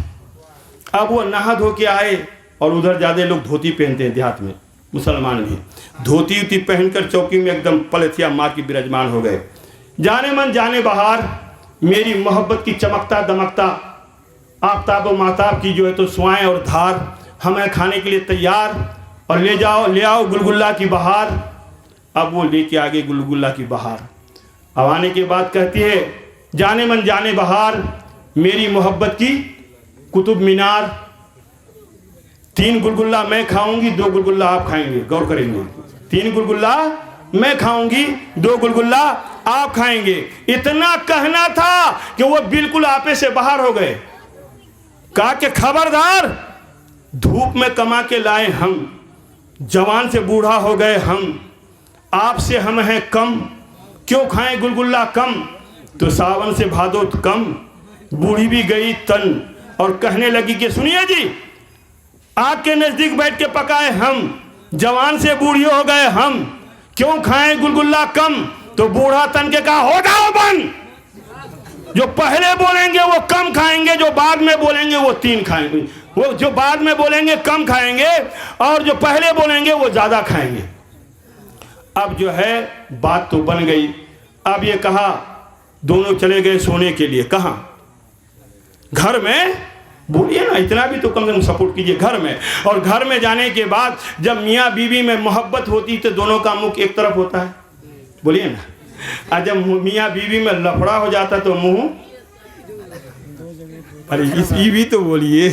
अब वो नहा धो के आए, और उधर ज़्यादा लोग धोती पहनते हैं देहात में, मुसलमान भी धोती उती पहनकर चौकी में एकदम पलथिया मार के विराजमान हो गए। जाने मन जाने बाहर, मेरी मोहब्बत की चमकता दमकता आफ्ताब व महताब की जो है तो सुआएं और धार, हमें खाने के लिए तैयार, और ले जाओ, ले आओ गुलगुल्ला की बहार। अब वो लेके आ गए गुलगुल्ला की बहार। अब आने के बाद कहती है, जाने मन जाने बहार, मेरी मोहब्बत की कुतुब मीनार। 3 गुलगुल्ला मैं खाऊंगी, 2 गुलगुल्ला आप खाएंगे। गौर करेंगे, 3 गुलगुल्ला मैं खाऊंगी, 2 गुलगुल्ला आप खाएंगे। इतना कहना था कि वो बिल्कुल आपे से बाहर हो गए। कहा कि खबरदार, धूप में कमा के लाए हम, जवान से बूढ़ा हो गए हम, आपसे हम हैं कम, क्यों खाएं गुलगुल्ला कम। तो सावन से भादो कम, बूढ़ी भी गई तन, और कहने लगी कि सुनिए जी, आग के नजदीक बैठ के पकाए हम, जवान से बूढ़ी हो गए हम, क्यों खाएं गुलगुल्ला कम। तो बूढ़ा तन के कहा, हो जाओ बंद, जो पहले बोलेंगे वो कम खाएंगे, जो बाद में बोलेंगे वो 3 खाएंगे। वो जो बाद में बोलेंगे कम खाएंगे, और जो पहले बोलेंगे वो ज्यादा खाएंगे। अब जो है बात तो बन गई। अब ये कहा, दोनों चले गए सोने के लिए। कहाँ? घर में। बोलिए ना, इतना भी तो कम से कम सपोर्ट कीजिए। घर में। और घर में जाने के बाद जब मियाँ बीवी में मोहब्बत होती तो दोनों का मुख एक तरफ होता है। बोलिए ना। और जब मियाँ बीवी में लफड़ा हो जाता तो मुंह, अरे इस भी तो बोलिए,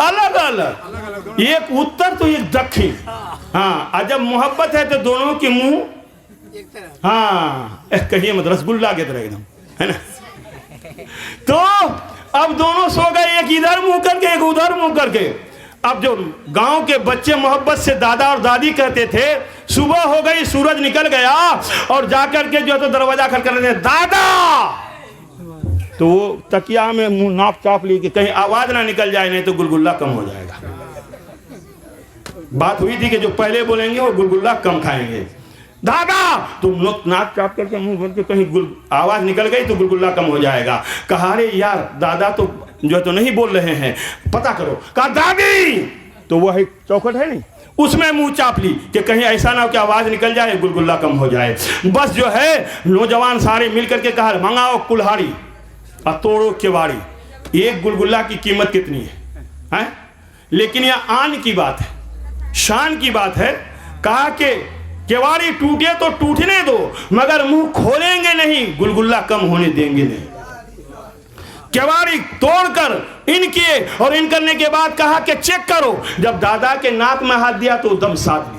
अलग अलग, एक उत्तर तो एक दक्षिण। हाँ, और जब मोहब्बत है तो दोनों के मुंह, हाँ कहिए मत, रसगुल्ला की तरह एकदम, है ना। तो अब दोनों सो गए, एक इधर मुंह करके, एक उधर मुंह करके। अब जो गांव के बच्चे मोहब्बत से दादा और दादी कहते थे, सुबह हो गई, सूरज निकल गया, और जाकर के जो है तो दरवाजा खटखटा रहे, दादा। तो वो तकिया में मुंह नाप चाप ली कि कहीं आवाज ना निकल जाए, नहीं तो गुलगुल्ला कम हो जाएगा। बात हुई थी कि जो पहले बोलेंगे वो गुलगुल्ला कम खाएंगे। दादा, तुम नाक चाप करके मुंह भर के कहीं आवाज निकल गई तो गुलगुल्ला कम हो जाएगा। कहा, अरे यार दादा तो जो है तो नहीं बोल रहे हैं, पता करो। कहा, दादी। तो वह चौखट है नहीं, उसमें मुंह चाप ली कि कहीं ऐसा ना हो कि आवाज निकल जाए, गुलगुल्ला कम हो जाए। बस जो है नौजवान सारे मिलकर के कहा, मंगाओ कुल्हाड़ी और तोड़ो केवाड़ी। एक गुलगुल्ला की कीमत कितनी है? लेकिन यह आन की बात है, शान की बात है। कहा कि केवाड़ी टूटे तो टूटने दो, मगर मुंह खोलेंगे नहीं, गुलगुल्ला कम होने देंगे नहीं। केवाड़ी तोड़कर इनके और इन करने के बाद कहा कि चेक करो। जब दादा के नाक में हाथ दिया तो दम साध लिए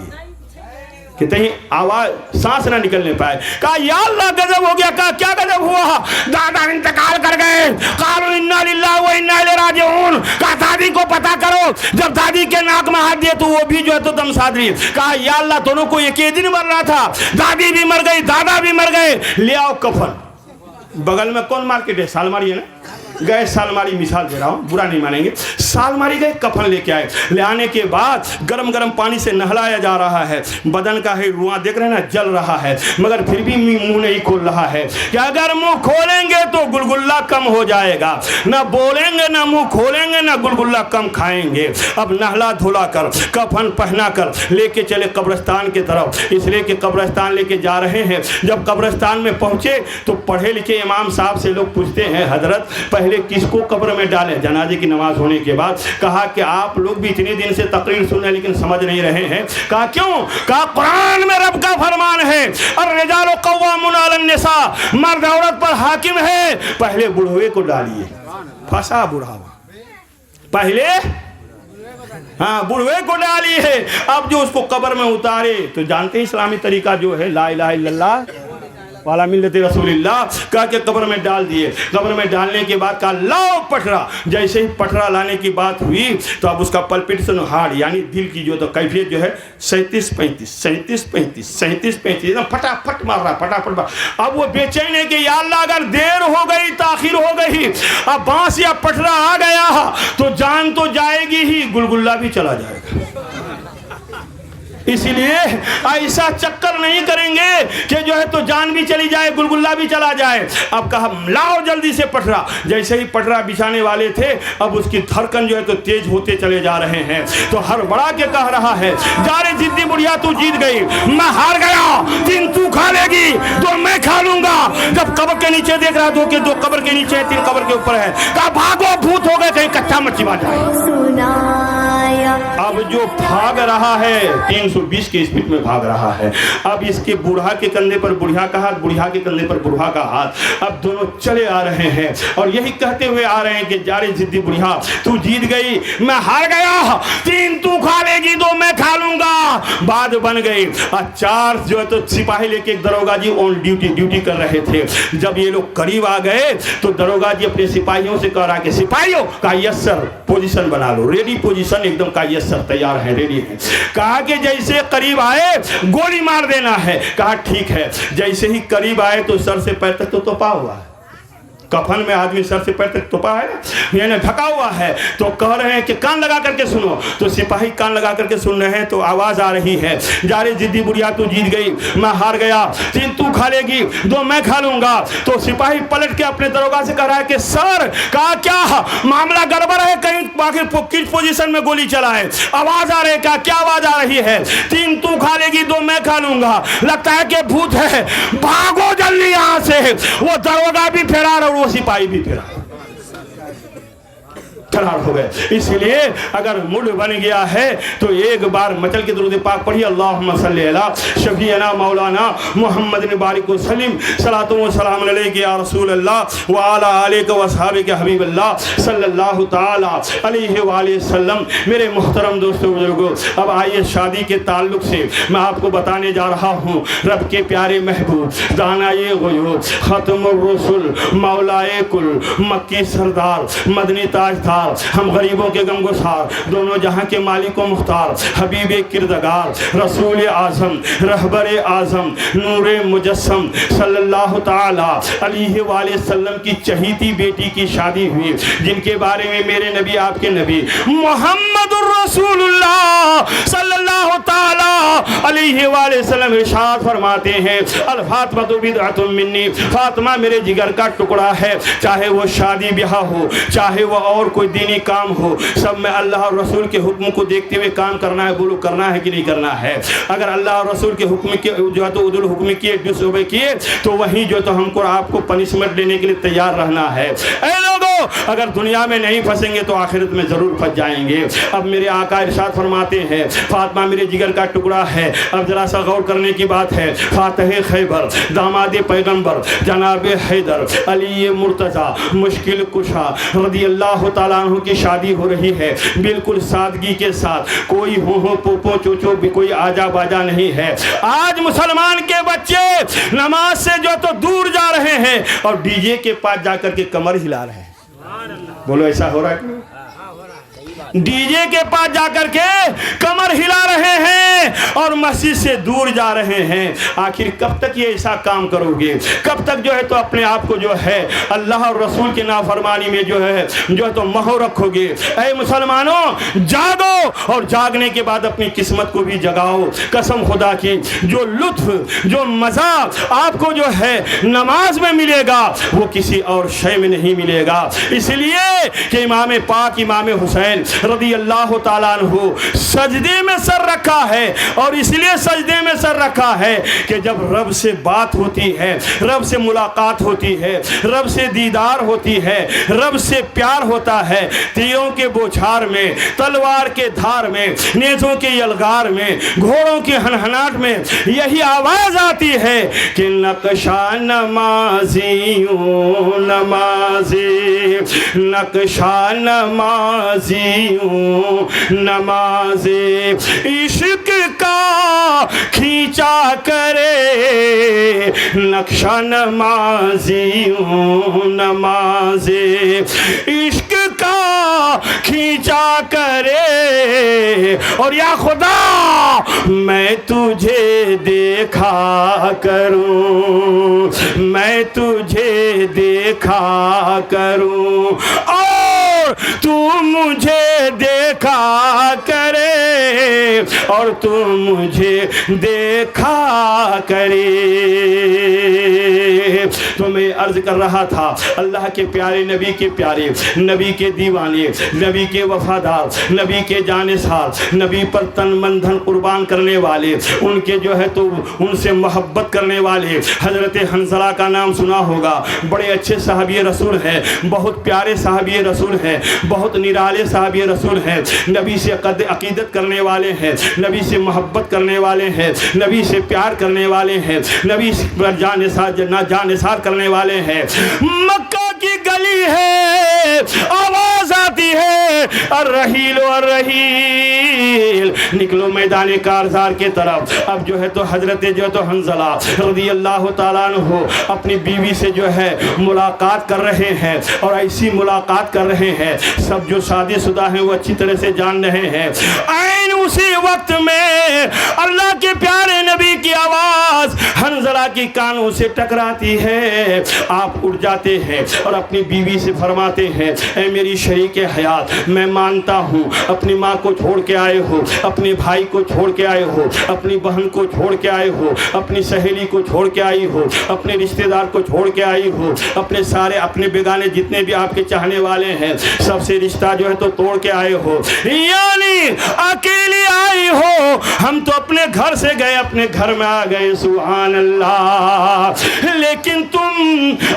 कि कहीं आवाज सांस ना निकलने पाए। कहा, या अल्लाह गजब हो गया। कहा, क्या गजब हुआ? दादा इंतकाल कर गए। कालू इन्ना लिल्लाहि व इन्ना इलैहि राजिऊन। कहा, दादी को पता करो। जब दादी के नाक में हाथ दिए तो वो भी जो है तो दम साध लिए। कहा, या अल्लाह, दोनों को एक ही दिन मरना था, दादी भी मर गई, दादा भी मर गए, ले आओ कफन। बगल में कौन मार्केट है? सालमारी है ना। गए सालमारी, मिसाल दे रहा हूँ, बुरा नहीं मानेंगे, सालमारी गए, कफन लेके आए। ले आने के बाद गरम गरम पानी से नहलाया जा रहा है, बदन का है रुआं देख रहे हैं ना, जल रहा है, मगर फिर भी मुंह नहीं खोल रहा है कि अगर मुंह खोलेंगे तो गुलगुल्ला कम हो जाएगा, ना बोलेंगे ना मुंह खोलेंगे ना गुलगुल्ला कम खाएंगे। अब नहला धुला कर कफन पहना कर लेके चले कब्रिस्तान की तरफ, इसलिए कि कब्रिस्तान लेके जा रहे हैं। जब कब्रिस्तान में पहुंचे तो पढ़े लिखे इमाम साहब से लोग पूछते हैं, हजरत पहले किसको कब्र में डालें? जनाजे की नमाज होने के बाद कहा कि आप लोग भी इतने दिन से तकरीर सुन रहे लेकिन समझ नहीं रहे हैं। कहा क्यों? कहा कुरान में रब का फरमान है, और रिजालो कव्वामुन अलन निसा, मर्द औरत पर हाकिम है। पहले बुढ़वे को डालिए, फंसा बुढ़ावा, पहले हाँ बुढ़वे को डाली है। अब जो उसको कब्र में उतारे तो जानते हैं इस्लामी तरीका जो है, ला इलाहा इल्लल्लाह वाला मिल्लत रसूलिल्लाह, कह के कब्र में डाल दिए। कब्र में डालने के बाद कहा लाओ पटरा। जैसे ही पटरा लाने की बात हुई तो अब उसका पल्पिटेशन हार्ट यानी दिल की जो तो कैफियत जो है 37-35 एकदम फटाफट मार रहा, फटाफट मार। अब वो बेचैन है कि या अल्लाह अगर देर हो गई, ताखिर हो गई, अब बांस या पटरा आ गया तो जान तो जाएगी ही, गुलगुल्ला भी चला जाएगा। इसीलिए ऐसा चक्कर नहीं करेंगे कि जो है तो जान भी चली जाए, गुलगुल्ला भी चला जाए। अब कहा लाओ जल्दी से पटरा। जैसे ही पटरा बिछाने वाले थे अब उसकी धड़कन जो है तो तेज होते चले जा रहे हैं। तो हर बड़ा के कह रहा है, जा रे जिद्दी बुढ़िया तू जीत गई, मैं हार गया, 3 तू खा लेगी, 2 मैं खा लूंगा। जब कब्र के नीचे देख रहा, 2 कब्र के नीचे है, 3 कब्र के ऊपर है। कहा भागो, भूत हो गए, कहीं कच्चा मच्छी बात जाए। अब जो भाग रहा है 320 की स्पीड में भाग रहा है। अब इसके बूढ़ा के कंधे पर बुढ़िया का हाथ, बुढ़िया के कंधे पर बूढ़ा का हाथ। अब दोनों चले आ रहे हैं और यही कहते हुए आ रहे हैं कि जा रे जिद्दी बुढ़िया तू जीत गई, मैं हार गया, 3 तू खा लेगी, 2 मैं खा लूंगा। बात बन गई। 4 जो है तो सिपाही लेके एक दरोगा जी ऑन ड्यूटी कर रहे थे। जब ये लोग करीब आ गए तो दरोगा जी अपने सिपाहियों से कह रहा कि सिपाहियों का यस सर, पोजीशन बना लो, रेडी पोजीशन एकदम का यस सर, तैयार है, रेडी है। कहा कि जैसे करीब आए गोली मार देना है। कहा ठीक है। जैसे ही करीब आए तो सर से पैर तक तो तोपा हुआ है, कफन में आदमी सर से पैर तक तोपा है ना, यानी ढका हुआ है। तो कह रहे हैं कि कान लगा करके सुनो। तो सिपाही कान लगा करके सुन रहे हैं तो आवाज आ रही है, जा रे जिद्दी बुढ़िया तू जीत गई, मैं हार गया, 3 तू खा लेगी, 2 मैं खा लूंगा। तो सिपाही पलट के अपने दरोगा से कह रहा है कि सर कहा क्या मामला गड़बड़ है, कहीं बाकी किस पोजीशन में गोली चलाए, आवाज आ रही है। क्या आवाज आ रही है? 3 तू खा लेगी, 2 मैं खा लूंगा। लगता है कि भूत है, भागो जल्दी यहां से। वो दरोगा भी फरार और वो सिपाही भी फरार हो गए। इसलिए अगर मूड बन गया है तो एक बार मचल के दुरूद पाक पढ़िए, अल्लाहुम्मा सल्ली अला शफीअना मौलाना मुहम्मद बारिक वसल्लम, सलातो व सलाम अलैका या रसूल अल्लाह व अला आलिका व असहाबिका हबीबल्लाह सल्लल्लाहु ताला अलैहि व आलिहि वसल्लम। मेरे मोहतरम दोस्तों बुजुर्गों, अब आइए शादी के ताल्लुक से मैं आपको बताने जा रहा हूँ। रब के प्यारे महबूब, दानाए गुयूब, खत्मुर रसूल, मौलाए कुल, मक्की सरदार, मदनी ताजदार, हम गरीबों के गमगुसार, दोनों जहां के मालिक व मुख्तार, हबीब किरदगार, रसूल आजम, रहबर आजम, नूरे मुजस्सम सल्लल्लाहु ताला अलैहि वसल्लम की चहीती बेटी की शादी हुई, जिनके बारे में मेरे नबी आपके नबी मुहम्मदुर रसूलुल्लाह सल्लल्लाहु ताला अलैहि वसल्लम इरशाद फरमाते हैं, अल फातिमा बिदअतुम मिन्नी, फातिमा मेरे जिगर का टुकड़ा है। चाहे वो शादी ब्याह हो, चाहे वो और कोई दीनी काम हो, सब में अल्लाह और रसूल के हुक्म को देखते हुए काम करना है। बोलो करना है कि नहीं करना है? अगर अल्लाह और रसूल के हुक्म के जो है तो उदुल हुक्म किए, डिसओबे किए तो वहीं जो तो हमको आपको पनिशमेंट देने के लिए तैयार रहना है। ऐ लोगों, अगर दुनिया में नहीं फंसेंगे तो आखिरत में जरूर फंस जाएंगे। अब मेरे आका इरशाद फरमाते हैं, फातिमा मेरे जिगर का टुकड़ा है। अब जरा सा गौर करने की बात है। फातिह खैबर, दामाद पैगंबर जनाब हैदर अली मुर्तजा मुश्किल कुशा रज़ी अल्लाह ताला अन्हु की शादी हो रही है, बिल्कुल सादगी के साथ, कोई हो पोपो चोचो भी कोई आजा बाजा नहीं है। आज मुसलमान के बच्चे नमाज से जो तो दूर जा रहे हैं और डीजे के पास जाकर के कमर हिला रहे हैं। बोलो ऐसा हो रहा है? डीजे के पास जाकर के कमर हिला रहे हैं। हैं और मस्जिद से दूर जा रहे हैं। आखिर कब तक ये ऐसा काम करोगे? कब तक जो है तो अपने आप को जो है अल्लाह और रसूल की नाफरमानी में जो है तो मोह रखोगे? ऐ मुसलमानों, जागो और जागने के बाद अपनी किस्मत को भी जगाओ। कसम खुदा की, जो लुत्फ, जो मज़ा आपको जो है नमाज में मिलेगा वो किसी और शय में नहीं मिलेगा। इसलिए कि इमाम पाक इमाम हुसैन रज़ी अल्लाह ताला अन्हु सजदे में सर रखा है, और इसलिए सजदे में सर रखा है कि जब रब से बात होती है, रब से मुलाकात होती है, रब से दीदार होती है, रब से प्यार होता है, तीरों के बोछार में, तलवार के धार में, नेज़ों के यलगार में, घोड़ों के हनहनाट में यही आवाज़ आती है कि नक्शा नमाज़ियों नमाज़े, नक्शा नमाज़ियों नमाज़े, इश्क का खींचा करे नक्शा नमाज़ियों नमाज़े, इश्क का खींचा करे। और या खुदा मैं तुझे देखा करूं, मैं तुझे देखा करूं और तू मुझे देखा करे, और तू मुझे देखा करे। तो मैं अर्ज कर रहा था, अल्लाह के प्यारे नबी के प्यारे, नबी के दीवाने, नबी के वफादार, नबी के जानिसार, नबी पर तन मन धन कुर्बान करने वाले, उनके जो है तो उनसे मोहब्बत करने वाले हज़रत हंज़ला का नाम सुना होगा। बड़े अच्छे साहबी रसूल हैं, बहुत प्यारे साहबी रसूल हैं, बहुत निराले साहबी रसूल हैं, नबी से अकीदत करने वाले हैं, नबी से मोहब्बत करने वाले हैं, नबी से प्यार करने वाले हैं, नबी पर जानिसार करने वाले हैं। मक्का की गली है, आवाज आती है अर्रहील अर्रहील, निकलो मैदान कारज़ार के तरफ। अब जो है तो हजरत जो तो हंज़ला रज़ी अल्लाह ताला अन्हु अपनी बीवी से जो है मुलाकात कर रहे हैं, और ऐसी मुलाकात कर रहे हैं सब जो शादीशुदा हैं वो अच्छी तरह से जान रहे हैं। ऐन उसी वक्त में अल्लाह के प्यारे नबी की आवाज़ हंज़ला की कानों से टकराती है। आप उठ जाते हैं और अपनी बीवी से फरमाते हैं, ऐ मेरी शरीके हयात, मैं मानता हूँ अपनी माँ को छोड़ के आए हो, अपने भाई को छोड़ के आए हो, अपनी बहन को छोड़ के आए हो, अपनी सहेली को छोड़ के आई हो, अपने रिश्तेदार को छोड़ के आई हो, अपने सारे अपने बेगाने जितने भी आपके चाहने वाले हैं सबसे रिश्ता जो है तो तोड़ के आए हो, यानी अकेली आई हो। हम तो अपने घर से गए, अपने घर में आ गए, सुभान अल्लाह, लेकिन तुम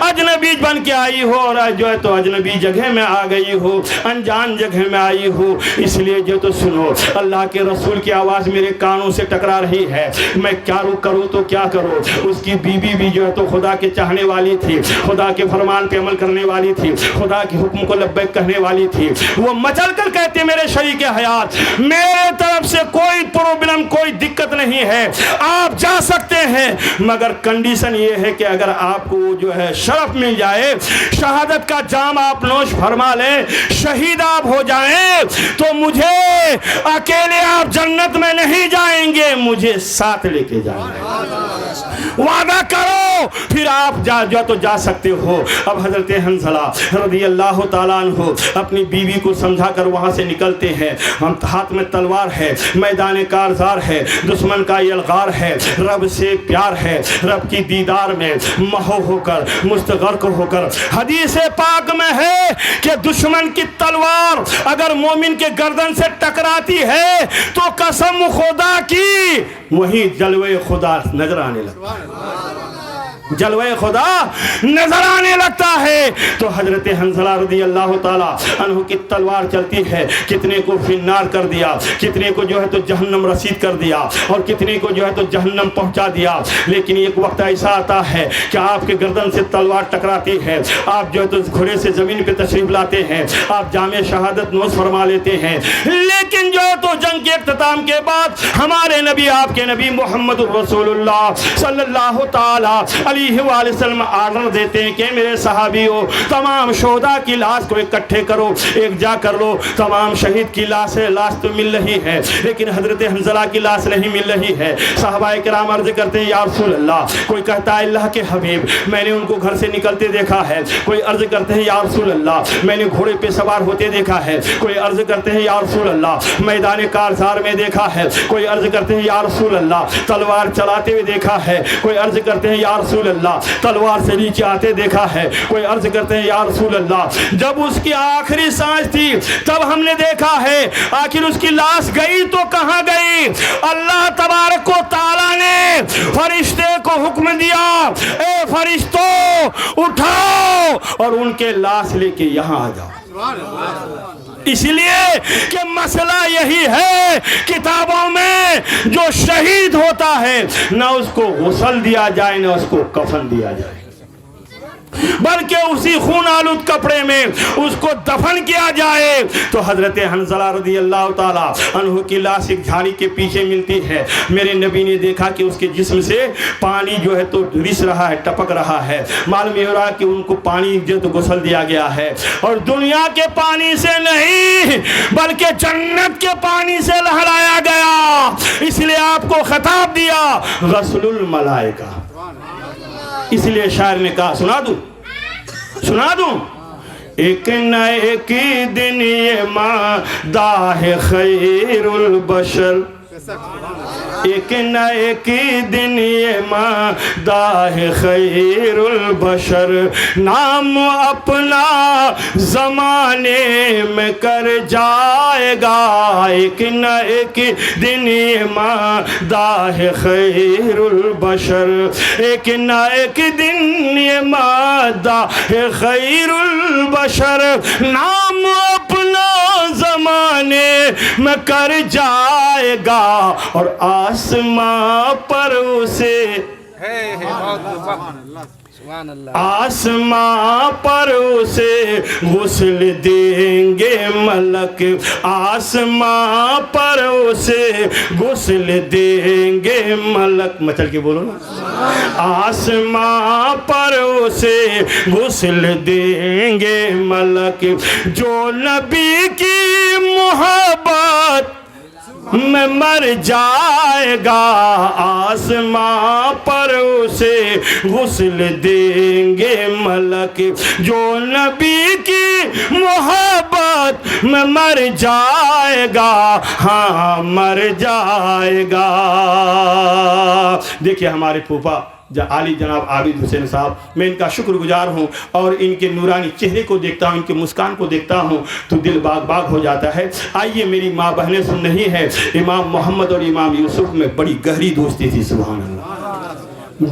अजनबी बन के आई हो और जो है तो अजनबी जगह में आ गई हो, अनजान जगह में आई हो। इसलिए जो तो सुनो, अल्लाह के रसूल की आवाज़ मेरे कानों से टकरा रही है, मैं क्या करूँ तो क्या करूँ। उसकी बीवी भी जो है तो खुदा के चाहने वाली थी, खुदा के फरमान पे अमल करने वाली थी, खुदा के हुक्म को लब्बैक कहने वाली थी। वो मचल कर कहते, मेरे शरीके हयात, मेरे तरफ से कोई प्रॉब्लम, कोई दिक्कत नहीं है, आप जा सकते हैं, मगर कंडीशन ये है कि अगर आपको जो है शरफ मिल जाए, शहादत का जाम आप नोश फरमा लें, शहीद आप हो जाएं, तो मुझे अकेले आप जन्नत में नहीं जाएंगे, मुझे साथ लेके जाएंगे। वादा करो, फिर आप जा सकते हो। अब हजरत हंज़ला रज़ी अल्लाह ताला अन्हु अपनी बीवी को समझा कर वहाँ से निकलते हैं। हम हाथ में तलवार है, मैदान कारज़ार है, दुश्मन का यलगार है, रब से प्यार है, रब की दीदार में महो होकर मुस्तगर्क होकर। हदीस पाक में है कि दुश्मन की तलवार अगर मोमिन के गर्दन से टकराती है तो कसम खुदा की वही जलवे खुदा नजर आने लगता है, जलवे खुदा नजर आने लगता है। तो हजरत हंज़ला रज़ी अल्लाह ताला अन्हु की तलवार चलती है, कितने को फिन्नार कर दिया, कितने को जो है तो जहन्नम रसीद कर दिया, और कितने को जो है तो जहन्नम पहुंचा दिया। लेकिन एक वक्त ऐसा आता है कि आपके गर्दन से तलवार टकराती है, आप जो है तो घोड़े से ज़मीन पे तशरीफ लाते हैं, आप जामे शहादत नोश फरमा लेते हैं। लेकिन जो है तो जंग के इख्तिताम के बाद हमारे नबी, आपके नबी मोहम्मद रसूलुल्लाह सल्लल्लाहु ताला अलैहि वसल्लम ऑर्डर देते हैं कि मेरे सहाबियों, तमाम शोहदा की लाश को इकट्ठे करो, एक जा कर लो। तमाम शहीद की लाश है, लाश तो मिल रही है, लेकिन हजरत हंज़ला की लाश नहीं मिल रही है। सहाबाए किराम अर्ज़ करते हैं या रसूल अल्लाह, कोई कहता है अल्लाह के हबीब मैंने उनको घर से निकलते देखा है। कोई अर्ज़ करते हैं या रसूल अल्लाह मैंने घोड़े पे सवार होते देखा है। कोई अर्ज़ करते हैं या रसूल अल्लाह मैदान कारज़ार में देखा है। कोई अर्ज़ करते हैं या रसूल अल्लाह तलवार चलाते हुए देखा है। कोई अर्ज़ करते हैं या रसूल अल्लाह तलवार से नीचे आते देखा है। कोई अर्ज़ करते हैं या रसूल अल्लाह जब उसकी आखिरी सांस थी तब हमने देखा है। आखिर उसकी लाश गई तो कहाँ गई? अल्लाह तबारक व तआला ने फरिश्ते को हुक्म दिया, ए फरिश्तों उठाओ और उनके लाश लेके यहाँ आ जाओ। इसलिए कि मसला यही है, किताबों में जो शहीद होता है ना उसको गुस्ल दिया जाए ना उसको कफन दिया जाए, बल्कि उसी खून आलूद कपड़े में उसको दफन किया जाए। तो हजरत हंज़ला रज़ी अल्लाह ताला अन्हु की लाश एक झाड़ी के पीछे मिलती है। मेरे नबी ने देखा कि उसके जिस्म से पानी जो है तो रिस रहा है, टपक रहा है। मालूम हो रहा कि उनको पानी जो तो गुस्ल दिया गया है, और दुनिया के पानी से नहीं बल्कि जन्नत के पानी से लहराया गया। इसलिए आपको खिताब दिया गस्लुल मलाइका। इसलिए शायर ने कहा सुना दूं एक न एक दिन ये मादा है खैरुल बशर, एक न एक दिन ये मादा है खैरुल बशर, नाम अपना जमाने में कर जाएगा। एक न एक दिन ये मादा है खैरुल बशर, एक न एक दिन ये मादा है खैरुल बशर, नाम अपना जमाने में कर जाएगा। और आसमां पर उसे आसमां पर उसे गुस्ल देंगे मलक, आसमां पर उसे गुस्ल देंगे मलक। मचल के बोलो ना। आसमां पर उसे गुस्ल देंगे मलक, जो नबी की मोहब्बत में मर जाएगा। आसमां पर उसे गुस्ल देंगे मलक, जो नबी की मोहब्बत में मर जाएगा। हाँ मर जाएगा। देखिए हमारे फूफा आली जनाब आबिद हुसैन साहब, मैं इनका शुक्रगुजार हूँ और इनके नूरानी चेहरे को देखता हूँ, इनके मुस्कान को देखता हूँ तो दिल बाग बाग हो जाता है। आइए मेरी माँ बहनें सुन रही हैं, इमाम मोहम्मद और इमाम यूसुफ में बड़ी गहरी दोस्ती थी। सुभान अल्लाह,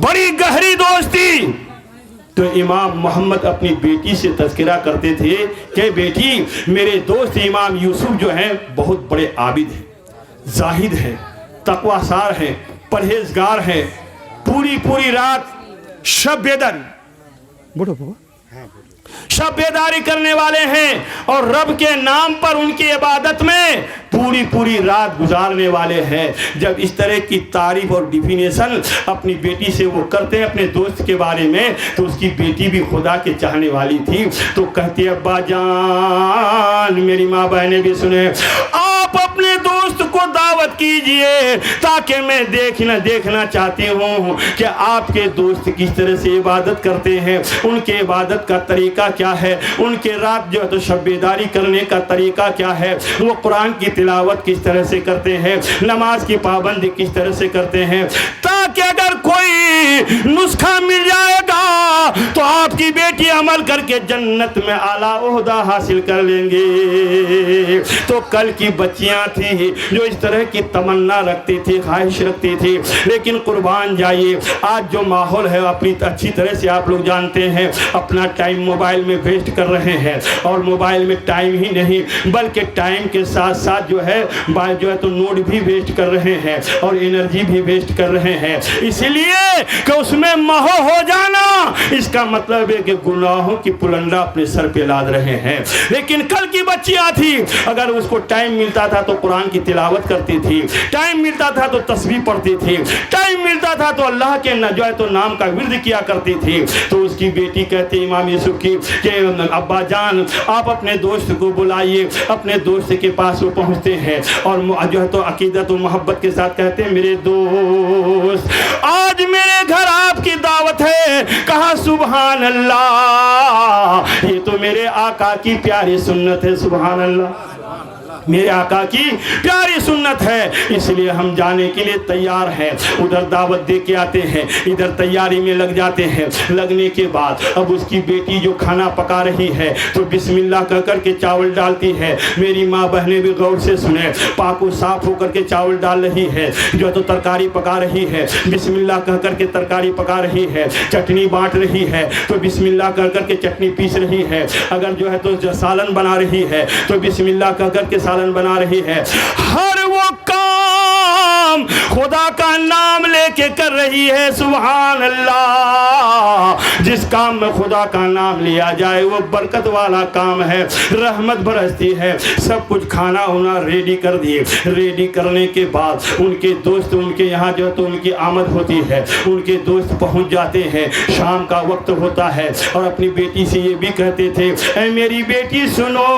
बड़ी गहरी दोस्ती। तो इमाम मोहम्मद अपनी बेटी से तज़किरा करते थे कि बेटी मेरे दोस्त इमाम यूसुफ जो हैं बहुत बड़े आबिद हैं, जाहिद हैं, तकवासार हैं, परहेजगार हैं, पूरी रात शब बेदारी करने वाले हैं और रब के नाम पर उनकी इबादत में पूरी रात गुजारने वाले हैं। जब इस तरह की तारीफ और डिफिनेशन अपनी बेटी से वो करते हैं अपने दोस्त के बारे में, तो उसकी बेटी भी खुदा के चाहने वाली थी। तो कहती है अब्बा जान, मेरी माँ बहनें भी सुने, आप अपने दोस्त को दावत कीजिए ताकि मैं देखना चाहती हूँ कि आपके दोस्त किस तरह से इबादत करते हैं, उनके इबादत का तरीका क्या है, उनके रात जो है तो शब्बेदारी करने का तरीका क्या है, वो कुरान की तिलावत किस तरह से करते हैं, नमाज की पाबंदी किस तरह से करते हैं, ताकि अगर कोई नुस्खा मिल जाएगा तो आपकी बेटी अमल करके जन्नत में आला ओहदा हासिल कर लेंगे। तो कल की बच्चियां थी जो इस तरह की तमन्ना रखती थी, ख्वाहिश रखती थी, लेकिन कुर्बान जाइए आज जो माहौल है अपनी अच्छी तरह से आप लोग जानते हैं, अपना टाइम मोबाइल में वेस्ट कर रहे हैं। और मोबाइल में टाइम ही नहीं बल्कि टाइम के साथ साथ जो है तो नोट भी वेस्ट कर रहे हैं और एनर्जी भी वेस्ट कर रहे हैं। इसलिए कि उसमें मोह हो जाना इसका मतलब है कि गुनाहों की पुलंदा अपने सर पे लाद रहे हैं। लेकिन कल की बच्चियां थी, अगर उसको टाइम मिलता था तो कुरान की तिलावत करती थी, टाइम मिलता था तो तस्बीह पढ़ती थी, टाइम मिलता था तो अल्लाह के जो है तो नाम का विर्द किया करती थी। तो उसकी बेटी कहती इमाम यूसुफ की कि अब्बा जान आप अपने दोस्त को बुलाइए। अपने दोस्त के पास वो पहुंचते हैं और जो है तो अकीदत और मोहब्बत के साथ कहते हैं मेरे दोस्त आज मेरे घर आपकी दावत है। कहा सुभान अल्लाह, ये तो मेरे आका की प्यारी सुन्नत है। सुभान अल्लाह, मेरे आका की प्यारी सुन्नत है, इसलिए हम जाने के लिए तैयार हैं। उधर दावत दे के आते हैं, इधर तैयारी में लग जाते हैं। लगने के बाद अब उसकी बेटी जो खाना पका रही है तो बिस्मिल्लाह कह कर के चावल डालती है। मेरी माँ बहनें भी गौर से सुने, पाको साफ होकर के चावल डाल रही है, जो तो तरकारी पका रही है, बिस्मिल्लाह कह कर के तरकारी पका रही है। चटनी बांट रही है तो बिस्मिल्लाह कह कर के चटनी पीस रही है। अगर जो है तो सालन बना रही है तो बिस्मिल्लाह कह कर के सालन बना रही है। हर वो काम खुदा का नाम लेके कर रही है। सुभान अल्लाह, जिस काम में खुदा का नाम लिया जाए वो बरकत वाला काम है, रहमत बरसती है। सब कुछ खाना होना रेडी कर दिए। रेडी करने के बाद उनके दोस्त उनके यहाँ जो तो उनकी आमद होती है, उनके दोस्त पहुँच जाते हैं। शाम का वक्त होता है और अपनी बेटी से ये भी कहते थे ऐ मेरी बेटी सुनो,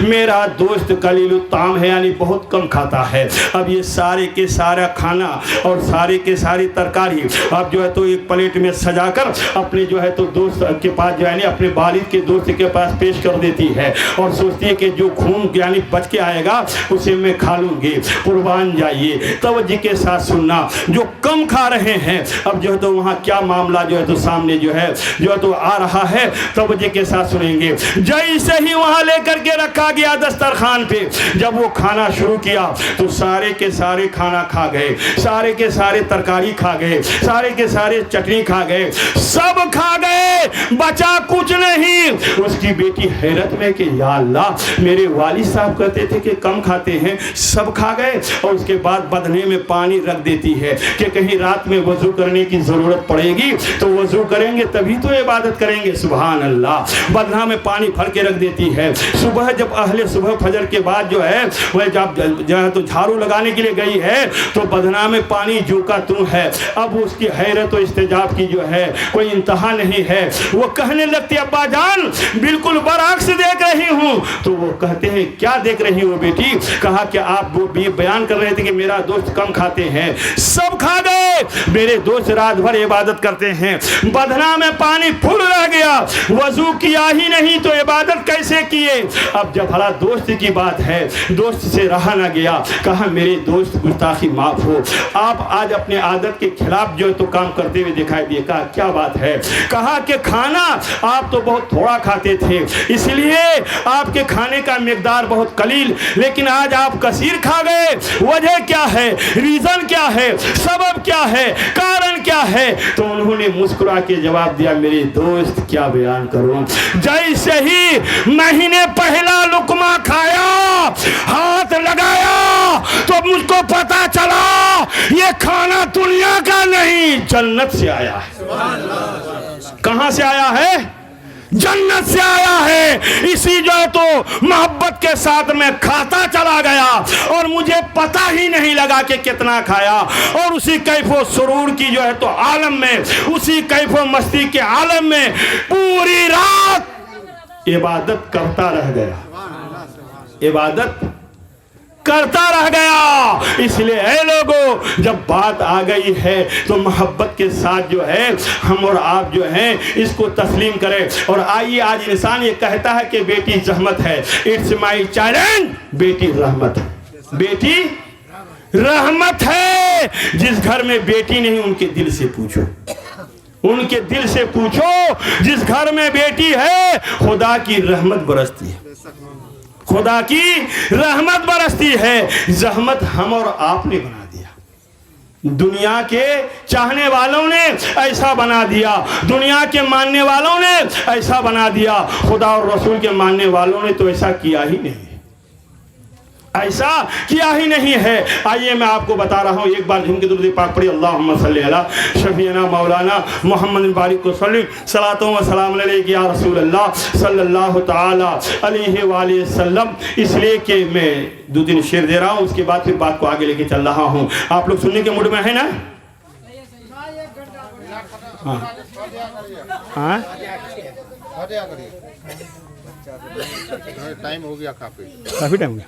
मेरा दोस्त कलीलुत ताम है, यानी बहुत कम खाता है। अब ये सारे के सारा खाना और सारे के सारी तरकारी अब जो है तो एक प्लेट में सजाकर अपने जो है तो दोस्त के पास यानी अपने वालिद के दोस्त के पास पेश कर देती है और सोचती है कि जो खून यानी बच के आएगा उसे मैं खा लूँगी। कुर्बान जाइए, तवज्जो के साथ सुनना। जो कम खा रहे हैं अब जो है तो वहाँ क्या मामला जो है तो सामने जो है तो आ रहा है, तवज्जो के साथ सुनेंगे। जैसे ही वहाँ लेकर के रखा गया दस्तरखान पे, जब वो खाना शुरू किया तो सारे के सारे खाना खा गए, सारे के सारे तरकारी खा गए, सारे के सारे चटनी खा गए, सब खा गए, बचा कुछ नहीं। उसकी बेटी हैरत में कि या अल्लाह, मेरे वालिद साहब कहते थे कि कम खाते हैं, सब खा गए। और उसके बाद बदने में पानी रख देती है कि कहीं रात में वजू करने की जरूरत पड़ेगी तो वजू करेंगे तभी तो इबादत करेंगे। सुभान अल्लाह, बदना में पानी भर के रख देती है। सुबह जब अहले सुबह फजर के बाद जो है वह जब जो है तो झाड़ू लगाने के लिए गई है तो बदना में पानी जूका तू है। अब उसकी हैरत और इस्तेजाब की जो है कोई इंतहा नहीं है। वो कहने लगती अब्बा जान बिल्कुल बरअक्स देख रही हूँ। तो वो कहते हैं क्या देख रही हो बेटी? कहा कि आप वो भी बयान कर रहे थे कि मेरा दोस्त कम खाते हैं, सब खा गए। मेरे दोस्त रात भर इबादत करते हैं, बदना में पानी फुल रह गया, वजू किया ही नहीं तो इबादत कैसे किए? अब जब भला दोस्त की बात है, दोस्त से रहा ना गया। कहा मेरे दोस्त गुस्ताखी माफ हो, आप आज अपने आदत के खिलाफ जो है तो काम करते हुए दिखाई दिए। कहा क्या बात है? कहा कि खाना आप तो बहुत थोड़ा खाते थे, इसलिए आपके खाने का मिकदार बहुत कलील, लेकिन आज आप कसीर खा गए। वजह क्या है? रीजन क्या है? सबब क्या है? कारण क्या है? तो उन्होंने मुस्कुरा के जवाब दिया मेरे दोस्त क्या बयान करूं, जैसे ही महीने पहला लुकमा खाया, हाथ लगाया तो मुझको पता चला ये खाना दुनिया का नहीं जन्नत से आया है। कहां से आया है? जन्नत से आया है। इसी जो है तो मोहब्बत के साथ में खाता चला गया और मुझे पता ही नहीं लगा कि कितना खाया। और उसी कैफो सुरूर की जो है तो आलम में, उसी कैफो मस्ती के आलम में पूरी रात इबादत करता रह गया, इबादत करता रह गया। इसलिए ऐ लोगों, जब बात आ गई है तो मोहब्बत के साथ जो है हम और आप जो हैं इसको तस्लीम करें। और आइए, आज इंसान ये कहता है कि बेटी रहमत है, इट्स माई चैलेंज, बेटी रहमत है, बेटी रहमत है। जिस घर में बेटी नहीं उनके दिल से पूछो, उनके दिल से पूछो, जिस घर में बेटी है खुदा की रहमत बरसती है, खुदा की रहमत बरसती है। जहमत हम और आपने बना दिया, दुनिया के चाहने वालों ने ऐसा बना दिया, दुनिया के मानने वालों ने ऐसा बना दिया। खुदा और रसूल के मानने वालों ने तो ऐसा किया ही नहीं, ऐसा किया ही नहीं है। आइए मैं आपको बता रहा हूँ, एक बार झुम के दुरूद पाक पढ़िए, अल्लाहुम्मा सल्ली अला शफीना मौलाना मोहम्मद बारिक को सल्ली सलातो व सलाम अलैका या रसूल अल्लाह सल्लल्लाहु ताला अलैहि वसल्लम। इसलिए कि मैं 2-3 शेर दे रहा हूँ, उसके बाद फिर बात को आगे लेके चल रहा हूँ। आप लोग सुनने के मूड में है ना? हाँ हाँ टाइम हो गया, काफी काफ़ी टाइम हो गया।